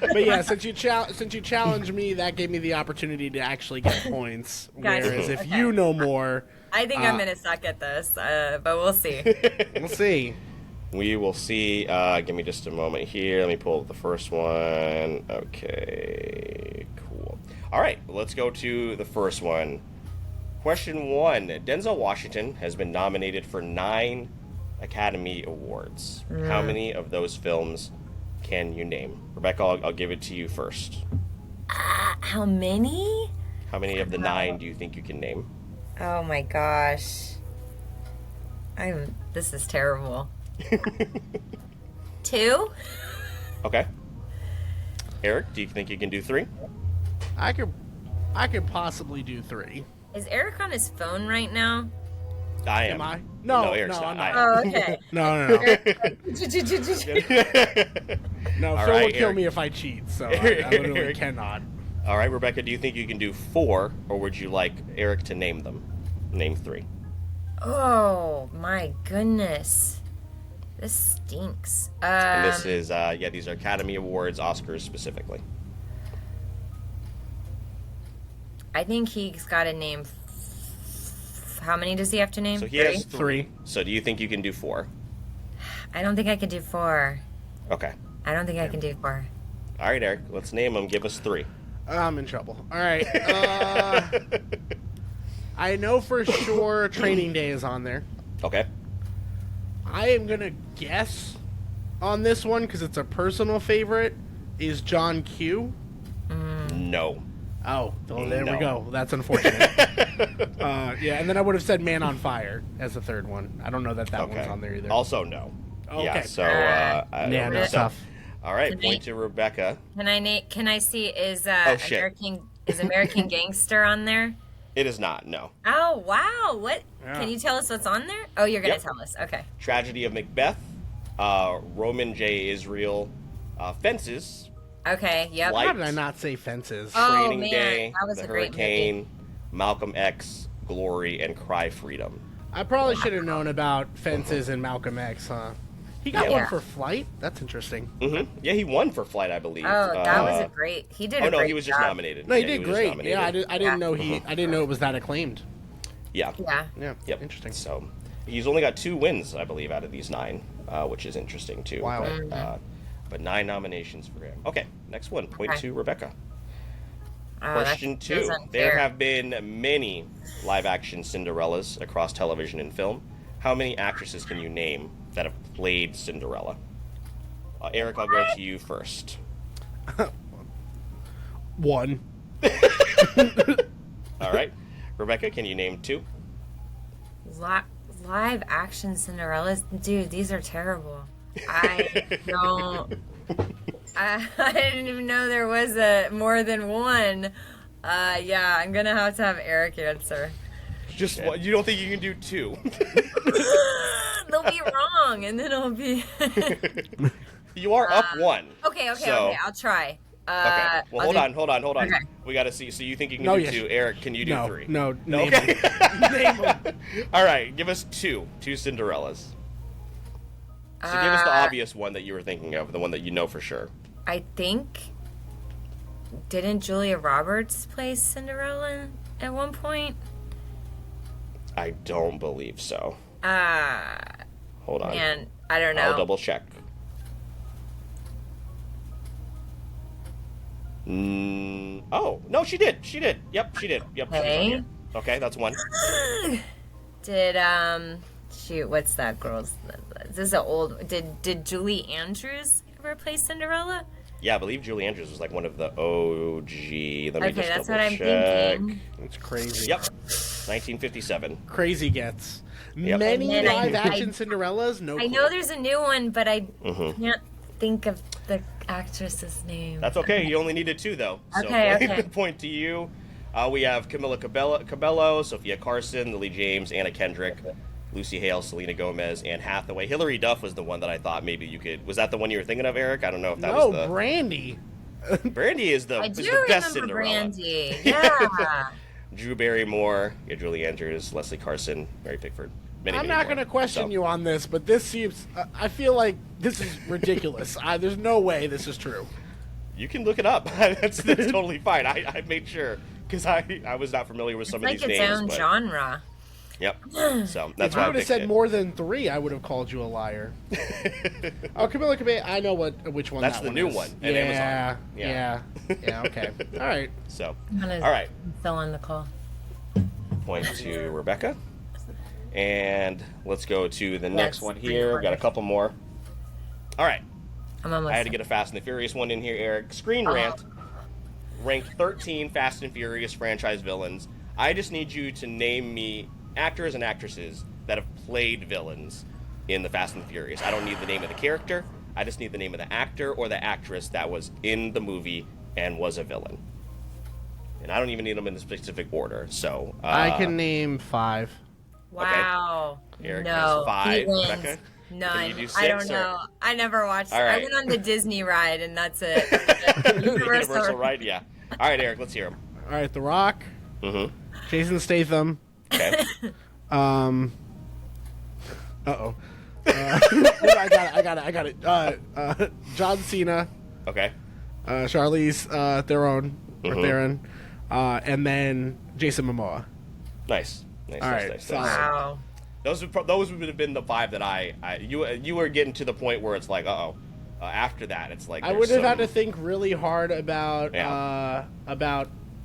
But yeah, since you challenged me, that gave me the opportunity to actually get points. Gotcha. Whereas if you know more, I think I'm gonna suck at this, but we'll see. We'll see. We will see. Give me just a moment here. Let me pull up the first one. Okay, cool. All right, let's go to the first one. Question 1. Denzel Washington has been nominated for 9 Academy Awards. How many of those films can you name? Rebecca, I'll give it to you first. How many? How many of the 9 do you think you can name? Oh my gosh. This is terrible. 2? Okay. Eric, do you think you can do 3? I could possibly do 3. Is Eric on his phone right now? I am. Am I? No, Eric's no, not. I'm not. Oh, okay. No. No, All Phil right, will kill Eric. me if I cheat, so I literally Eric. cannot. All right, Rebecca, do you think you can do 4, or would you like Eric to name them? Name 3. Oh my goodness. This stinks. And this is, these are Academy Awards, Oscars specifically. I think he's got to name. How many does he have to name? So he has 3. So do you think you can do 4? I don't think I could do 4. Okay. I don't think I can do 4. All right, Eric, let's name them. Give us 3. I'm in trouble. All right. I know for sure Training Day is on there. Okay. I am going to guess on this one, because it's a personal favorite, is John Q. No. Oh, well, there No. we go. That's unfortunate. Yeah, and then I would have said Man on Fire as the third one. I don't know that Okay. one's on there either. Also no. Okay. Yeah, so... Yeah, no, so- tough. All right, point to Rebecca. Can I see is shit. American Gangster on there? It is not, no. Oh wow! What? Yeah. Can you tell us what's on there? Oh, you're gonna Yep. tell us. Okay. Tragedy of Macbeth, Roman J. Israel, Fences, Okay. Yep. Light. How did I not say Fences? Oh, Training man, Day, that was The a great Hurricane, Malcolm X, Glory, and Cry Freedom. I probably should have known about Fences and Malcolm X, huh? He got Yeah. one for Flight? That's interesting. Mm-hmm. Yeah, he won for Flight, I believe. Oh, that was a great. He did. Oh a no, great he was just job. nominated. No, he Yeah, did was just great. nominated. Yeah, I didn't know I didn't know it was that acclaimed. Yeah. Yeah. Yep. Interesting. So he's only got 2 wins, I believe, out of these 9, which is interesting too. Wow. But 9 nominations for him. Okay, next one. Point Okay. to Rebecca. Oh, Question that's 2. unfair. There have been many live-action Cinderellas across television and film. How many actresses can you name that have played Cinderella? Eric, I'll go to you first. 1. All right. Rebecca, can you name 2? Live action Cinderellas, dude, these are terrible. I don't. I didn't even know there was more than one. Yeah, I'm gonna have to have Eric answer. Just one. You don't think you can do 2? They'll be wrong, and then it'll be. You are up 1. Okay, So- I'll try. Okay. Well, hold on. Okay. We got to see. So you think you can No, do yes. 2? Eric, can you do 3? No. Name Okay. them. Name them. All right. Give us 2 Cinderellas. So give us the obvious one that you were thinking of, the one that you know for sure. I think. Didn't Julia Roberts play Cinderella at one point? I don't believe so. Hold on. Man, I don't know. I'll double check. Oh, no, she did. Yep, she did. Yep. she was on Okay. here. Okay, that's 1. Did shoot, what's that girl's? This is an old. Did Julie Andrews ever play Cinderella? Yeah, I believe Julie Andrews was like one of the OG. Let me Okay, just that's double what I'm check. thinking. It's crazy. Yep, 1957. Crazy gets. Yep. Many And then live-action Cinderellas. No. I clue. know there's a new one, but I can't think of the actress's name. That's okay. You only needed 2, though. Okay. Point to you. We have Camila Cabello, Sophia Carson, Lily James, Anna Kendrick, Lucy Hale, Selena Gomez, Anne Hathaway. Hilary Duff was the one that I thought maybe you could. Was that the one you were thinking of, Eric? I don't know if that No, was the. Brandy. Brandy is the, I is do the best remember Cinderella. Brandy. Yeah. Drew Barrymore, Julie Andrews, Leslie Carson, Mary Pickford. Many, I'm many not more. going to question So, you on this, but this seems. I feel like this is ridiculous. There's no way this is true. You can look it up. that's totally fine. I made sure because I was not familiar with some It's like of these its names. own but, genre. Yep. So that's If why you I would have picked said it. more than 3, I would have called you a liar. Oh, Camila Cabello. I know which one. That's that the one new is. one at Amazon. Yeah. Okay. All right. So, I'm gonna all right. fill in the call. Point to Rebecca. And let's go to the next Yes, one here. We've got a recording. couple more. All right. I'm almost. I had to get a Fast and the Furious one in here, Eric. Screen Rant ranked 13 Fast and Furious franchise villains. I just need you to name me actors and actresses that have played villains in the Fast and the Furious. I don't need the name of the character. I just need the name of the actor or the actress that was in the movie and was a villain. And I don't even need them in the specific order. So I can name 5. Wow. Eric no. has 5. He wins. Rebecca? None. Can you do I 6, don't or- know. I never watched. All right. I went on the Disney ride, and that's it. Universal, right? Yeah. All right, Eric, let's hear him. All right. The Rock. Mm-hmm. Jason Statham. Okay. Uh-oh. I got it. John Cena. Okay. Charlize Theron. Or Mhm. Theron. And then Jason Momoa. Nice. All right, solid. Wow. Those would have been the 5 that you were getting to the point where it's like, after that, it's like I would have had to think really hard about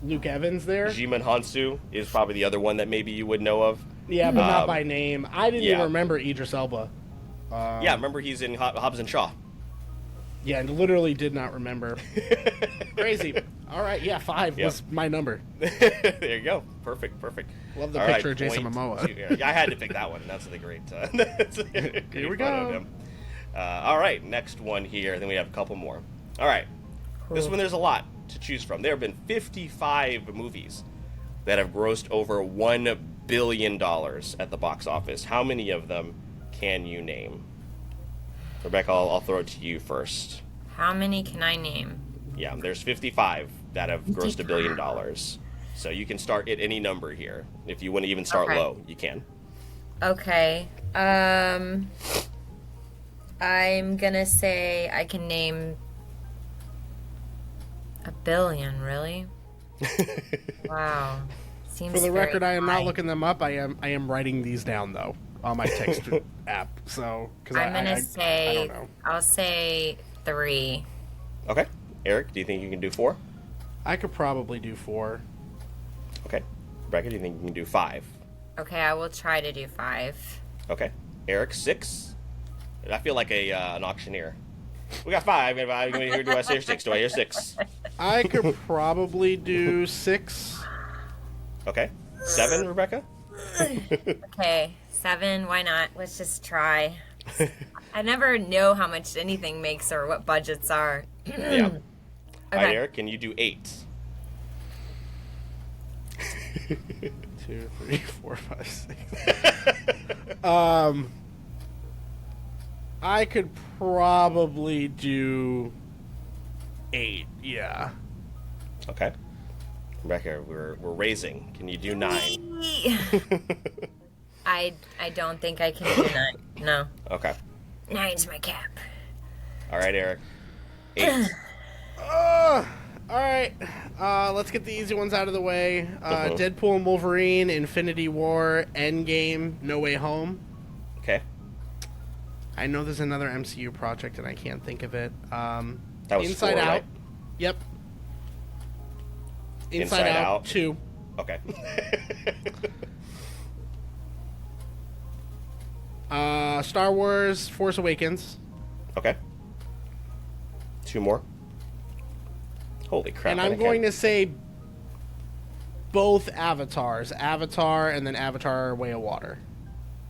Luke Evans there. Jimon Hansu is probably the other one that maybe you would know of. Yeah, but not by name. I didn't yeah. even remember Idris Elba. Yeah, remember he's in Hobbs and Shaw. Yeah, and literally did not remember. Crazy. All right, yeah, 5 Yep. was my number. There you go. Perfect. Love the All picture right, of Jason point Momoa. to- yeah, I had to pick that one. That's the great. Here we photo of go. him. All right, next one here. Then we have a couple more. All right, this one there's a lot to choose from. There have been 55 movies that have grossed over $1 billion at the box office. How many of them can you name? Rebecca, I'll throw it to you first. How many can I name? Yeah, there's 55 that have grossed $1 billion. So you can start at any number here. If you want to even start Okay. low, you can. Okay. I'm gonna say I can name $1 billion. Really? Wow. Seems For the very record, I am not high. looking them up. I am writing these down though on my text app. So because I'm gonna I say don't know. I'll say 3. Okay. Eric, do you think you can do 4? I could probably do 4. Okay. Rebecca, do you think you can do 5? Okay, I will try to do 5. Okay. Eric, 6? I feel like an auctioneer. We got 5. Do I hear 6? Do I hear 6? I could probably do 6. Okay. 7, Rebecca? Okay, 7. Why not? Let's just try. I never know how much anything makes or what budgets are. Yeah. All right, Okay. Eric, can you do 8? 2, 3, 4, 5, 6. I could probably do 8. Yeah. Okay. Rebecca, we're raising. Can you do 9? I don't think I can do 9. No. Okay. 9's my cap. All right, Eric. 8. All right. Let's get the easy ones out of the way. Deadpool and Wolverine, Infinity War, Endgame, No Way Home. Okay. I know there's another MCU project and I can't think of it. That was Inside 4, Out. right? Yep. Inside Out. 2. Okay. Star Wars, Force Awakens. Okay. 2 more. Holy crap. And I'm going to say both Avatars. Avatar and then Avatar Way of Water.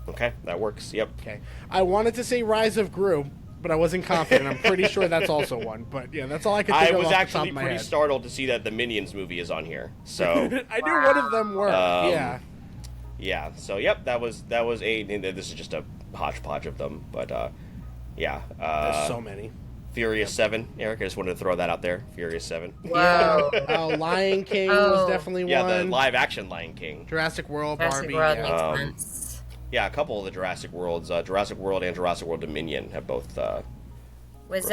Okay, that works. Yep. Okay. I wanted to say Rise of Gru, but I wasn't confident. I'm pretty sure that's also one. But yeah, that's all I could think I of was off the top actually of my pretty head. startled to see that the Minions movie is on here. So, I knew one of them were. Yeah. yeah. So, yep, that was 8. And this is just a hodgepodge of them. But, yeah. There's so many. Furious 7. Eric, I just wanted to throw that out there. Furious 7. Whoa. Lion King was definitely Yeah, one. the live-action Lion King. Jurassic World, Jurassic Barbie. World yeah. makes sense. Yeah, a couple of the Jurassic Worlds. Jurassic World and Jurassic World Dominion have both... Was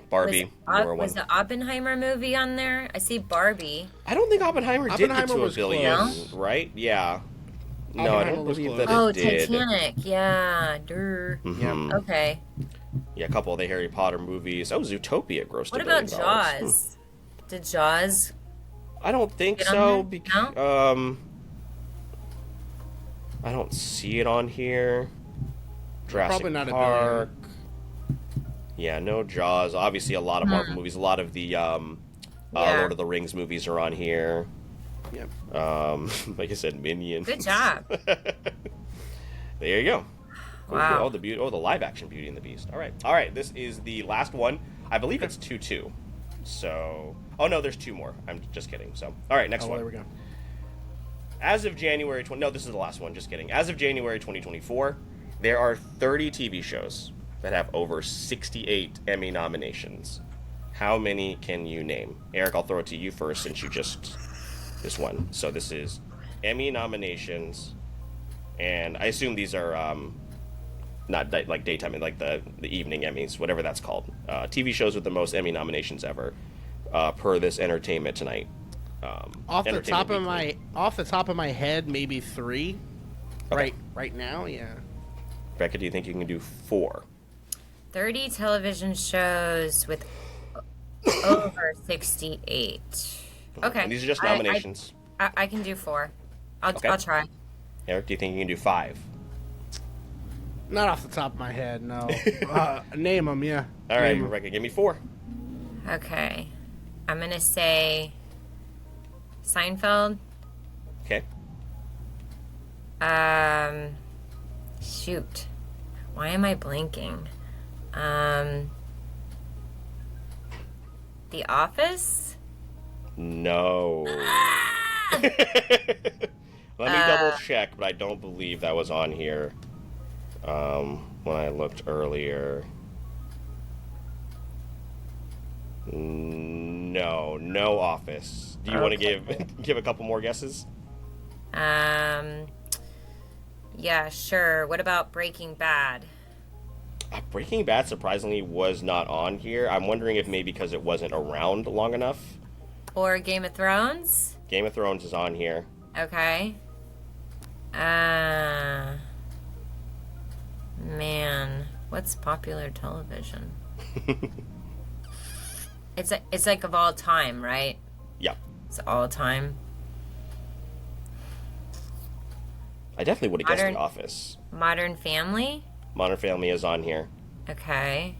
Barbie, newer was one. the Oppenheimer movie on there? I see Barbie. I don't think Oppenheimer did get to a was billion, close. right? Yeah. No, I Oppenheimer don't was believe close. that Oh, it did. Titanic. Yeah. Durr. Mhm. Okay. Yeah, a couple of the Harry Potter movies. Oh, Zootopia grossed What $1 billion. about Jaws? Did Jaws? I don't think Get on so. there? Because I don't see it on here. Jurassic Probably not a Park. Yeah, no Jaws. Obviously, a lot of Marvel movies. A lot of the Yeah. Lord of the Rings movies are on here. Yep. Like I said, Minions. Good job. There you go. Cool, Wow. cool. Oh, the live action Beauty and the Beast. All right. This is the last one. I believe it's 2-2. So, oh no, there's 2 more. I'm just kidding. So, all right, next one. There we go. As of January 20, no, this is the last one. Just kidding. As of January 2024, there are 30 TV shows that have over 68 Emmy nominations. How many can you name? Eric, I'll throw it to you first since you just this one. So this is Emmy nominations, and I assume these are not like daytime, like the evening Emmys, whatever that's called. TV shows with the most Emmy nominations ever, per this Entertainment Tonight. Off the Entertainment top of my head, maybe 3. Okay. Right now, yeah. Becca, do you think you can do 4? 30 television shows with over 68. Okay. And these are just nominations. I can do 4. I'll try. Eric, do you think you can do 5? Not off the top of my head, no. Name them, yeah. All right, Name 'em. Rebecca, give me 4. Okay. I'm going to say Seinfeld. Okay. Shoot. Why am I blanking? The Office? No. Let me double check, but I don't believe that was on here when I looked earlier. No Office. Do you want to give a couple more guesses? Yeah, sure. What about Breaking Bad? Breaking Bad surprisingly was not on here. I'm wondering if maybe because it wasn't around long enough. Or Game of Thrones? Game of Thrones is on here. Okay. Man, what's popular television? It's like of all time, right? Yeah. It's all time. I definitely would have guessed The Office. Modern Family? Modern Family is on here. Okay.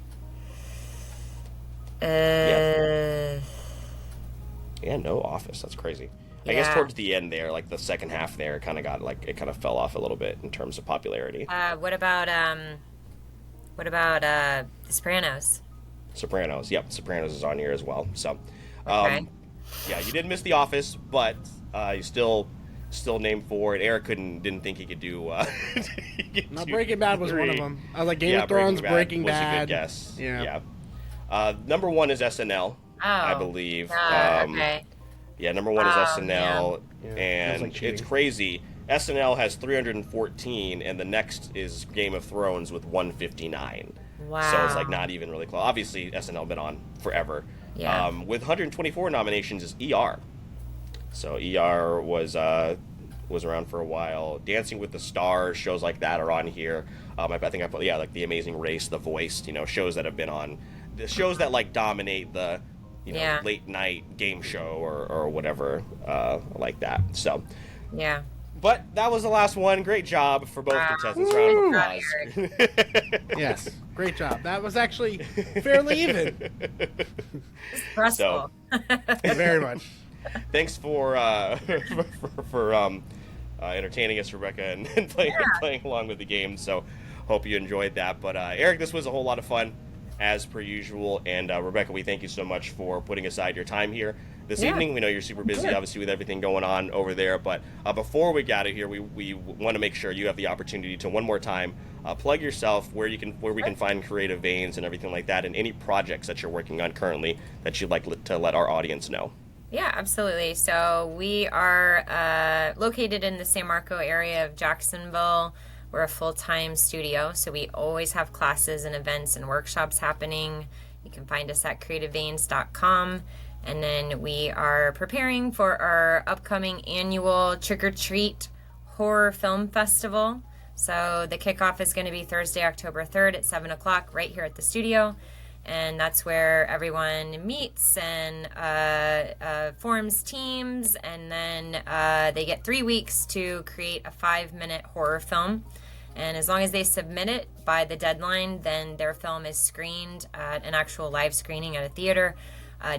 Yeah, no Office. That's crazy. I guess towards the end there, like the second half there, it kind of fell off a little bit in terms of popularity. What about The Sopranos? Sopranos. Yep, Sopranos is on here as well. So, Okay. yeah, you did miss The Office, but you still named for it. Eric didn't think he could do. No, Breaking Bad was one of them. I was like Game of Thrones, Breaking Bad. Was a good guess. Yeah. Number one is SNL, I believe. Okay. Yeah, number one is SNL, Yeah, and like cheating. it's crazy. SNL has 314, and the next is Game of Thrones with 159. Wow. So it's like not even really close. Obviously, SNL been on forever. Yeah. With 124 nominations is ER. So ER was around for a while. Dancing with the Stars, shows like that are on here. I think I put like The Amazing Race, The Voice. Shows that have been on. The shows that like dominate the late night game show or whatever like that. So Yeah. but that was the last one. Great job for both contestants. Round of applause. Yes, great job. That was actually fairly even. Stressful. Very much. Thanks for entertaining us, Rebecca, and playing along with the game. So hope you enjoyed that. But Eric, this was a whole lot of fun as per usual. And Rebecca, we thank you so much for putting aside your time here this evening. We know you're super busy, obviously, with everything going on over there. But before we get out of here, we want to make sure you have the opportunity to one more time plug yourself, where we can find Creative Veins and everything like that, and any projects that you're working on currently that you'd like to let our audience know. Yeah, absolutely. So we are located in the San Marco area of Jacksonville. We're a full-time studio, so we always have classes and events and workshops happening. You can find us at creativeveins.com. And then we are preparing for our upcoming annual Trick or Treat Horror Film Festival. So the kickoff is going to be Thursday, October 3rd at 7 o'clock right here at the studio. And that's where everyone meets and forms teams. And then they get 3 weeks to create a 5-minute horror film. And as long as they submit it by the deadline, then their film is screened at an actual live screening at a theater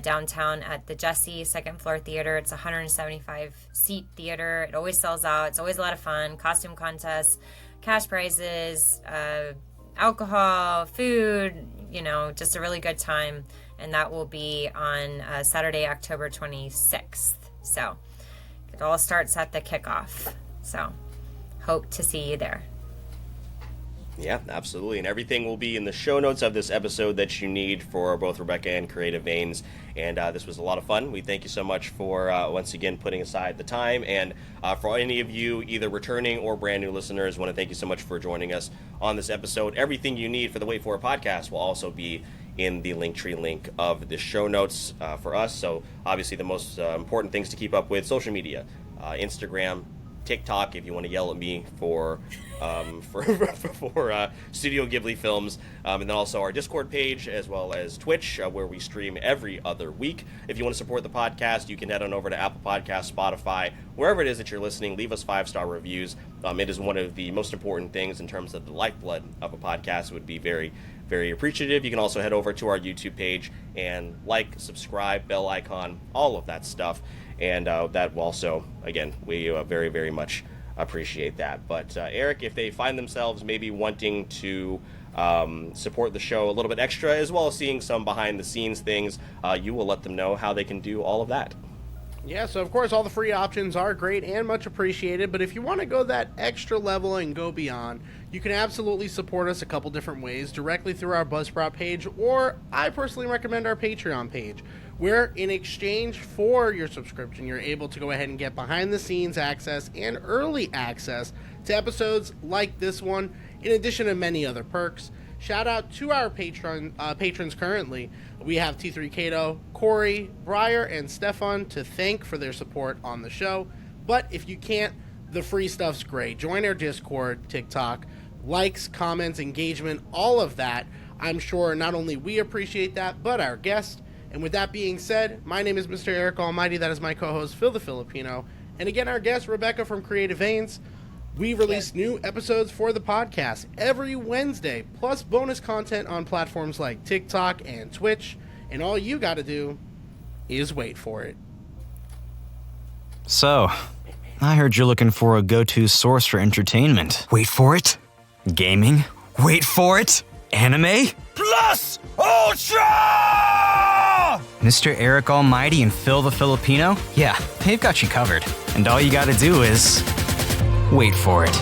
downtown at the Jesse second floor theater. It's a 175-seat theater. It always sells out. It's always a lot of fun. Costume contests, cash prizes, alcohol, food, just a really good time. And that will be on Saturday, October 26th. So it all starts at the kickoff. So hope to see you there. Yeah, absolutely. And everything will be in the show notes of this episode that you need for both Rebecca and Creative Veins. And this was a lot of fun. We thank you so much for, once again, putting aside the time. And for any of you, either returning or brand new listeners, want to thank you so much for joining us on this episode. Everything you need for the Wait For It podcast will also be in the Linktree link of the show notes for us. So obviously the most important things to keep up with: social media, Instagram, TikTok, if you want to yell at me for Studio Ghibli films, and then also our Discord page, as well as Twitch, where we stream every other week. If you want to support the podcast, you can head on over to Apple Podcasts, Spotify, wherever it is that you're listening. Leave us 5-star reviews. It is one of the most important things in terms of the lifeblood of a podcast. It would be very, very appreciative. You can also head over to our YouTube page and subscribe, bell icon, all of that stuff. And that will also, again, we very, very much appreciate that. But Eric, if they find themselves maybe wanting to support the show a little bit extra, as well as seeing some behind-the-scenes things, you will let them know how they can do all of that. Yeah, so of course all the free options are great and much appreciated, but if you want to go that extra level and go beyond, you can absolutely support us a couple different ways, directly through our Buzzsprout page, or I personally recommend our Patreon page, where in exchange for your subscription, you're able to go ahead and get behind-the-scenes access and early access to episodes like this one, in addition to many other perks. Shout out to our patrons currently. We have T3 Cato, Corey, Breyer, and Stefan to thank for their support on the show. But if you can't, the free stuff's great. Join our Discord, TikTok, likes, comments, engagement, all of that. I'm sure not only we appreciate that, but our guest. And with that being said, my name is Mr. Eric Almighty. That is my co-host, Phil the Filipino. And again, our guest, Rebecca from Creative Veins. We release new episodes for the podcast every Wednesday, plus bonus content on platforms like TikTok and Twitch. And all you got to do is wait for it. So, I heard you're looking for a go-to source for entertainment. Wait for it. Gaming? Wait for it. Anime? Plus Ultra! Mr. Eric Almighty and Phil the Filipino? Yeah, they've got you covered. And all you gotta do is wait for it.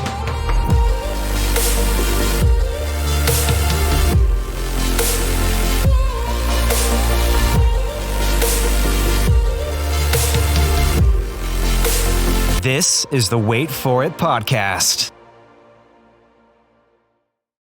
This is the Wait For It podcast.